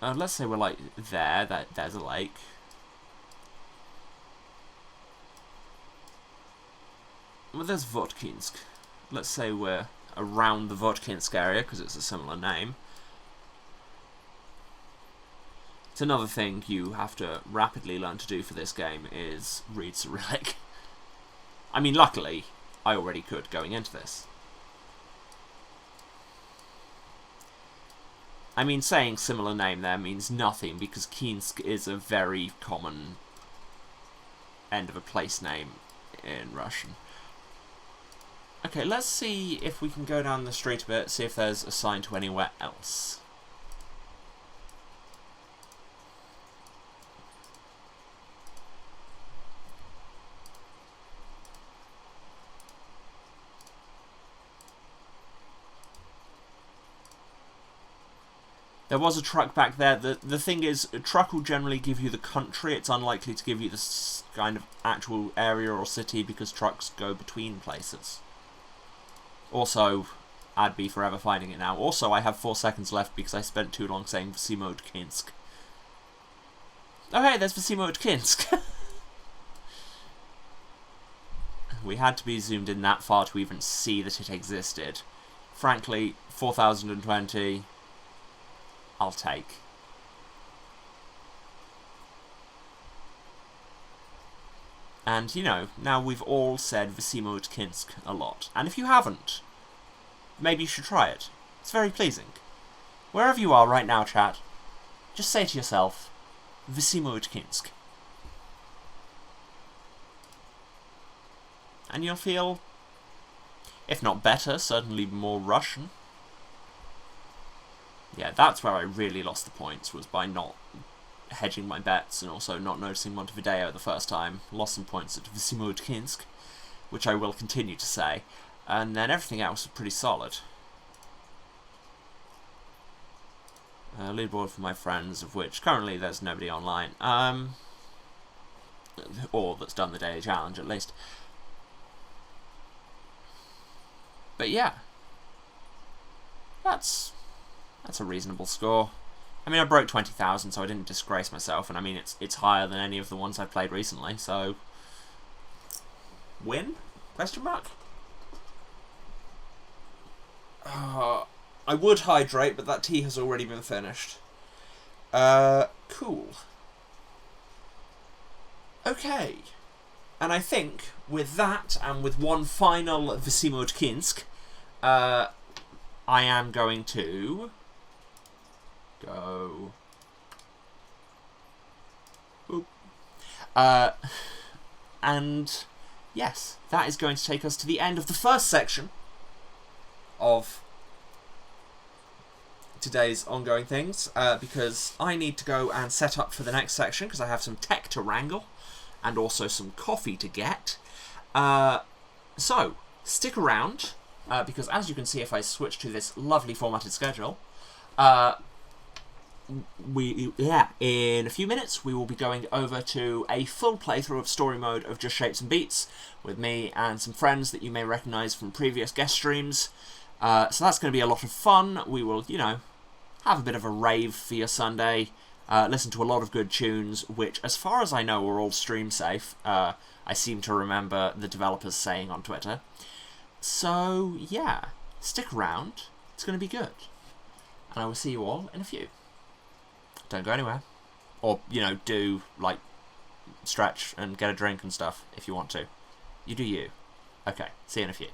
Let's say we're like there, there's a lake. Well, there's Votkinsk. Let's say we're around the Votkinsk area, because it's a similar name. It's another thing you have to rapidly learn to do for this game, is read Cyrillic. I mean, luckily, I already could going into this. I mean, saying similar name there means nothing, because Kinsk is a very common end of a place name in Russian. Okay, let's see if we can go down the street a bit, see if there's a sign to anywhere else. There was a truck back there. The thing is, a truck will generally give you the country. It's unlikely to give you this kind of actual area or city, because trucks go between places. Also, I'd be forever finding it now. Also, I have 4 seconds left because I spent too long saying Visimo Utkinsk. Oh hey, there's Visimo Utkinsk! We had to be zoomed in that far to even see that it existed. Frankly, 4020... I'll take. And, you know, now we've all said Visimo Utkinsk a lot. And if you haven't, maybe you should try it. It's very pleasing. Wherever you are right now, chat, just say to yourself, Visimo Utkinsk. And you'll feel, if not better, certainly more Russian. Yeah, that's where I really lost the points, was by not hedging my bets and also not noticing Montevideo the first time. Lost some points at Visimo Utkinsk, which I will continue to say. And then everything else was pretty solid. Leaderboard for my friends, of which currently there's nobody online. Or that's done the daily challenge, at least. But yeah. That's a reasonable score. I mean, I broke 20,000, so I didn't disgrace myself, and I mean, it's higher than any of the ones I've played recently, so... Win? Question mark? I would hydrate, but that tea has already been finished. Cool. Okay. And I think, with that, and with one final Vysimodkinsk, I am going to... go... Oop. And, yes, that is going to take us to the end of the first section of today's ongoing things, because I need to go and set up for the next section, because I have some tech to wrangle, and also some coffee to get. So, stick around, because as you can see if I switch to this lovely formatted schedule, in a few minutes we will be going over to a full playthrough of story mode of Just Shapes and Beats with me and some friends that you may recognise from previous guest streams. So that's going to be a lot of fun. We will, you know, have a bit of a rave for your Sunday, listen to a lot of good tunes, which, as far as I know, are all stream safe. I seem to remember the developers saying on Twitter. So, yeah, stick around. It's going to be good. And I will see you all in a few. Don't go anywhere. Or, you know, do, like, stretch and get a drink and stuff if you want to. You do you. Okay, see you in a few.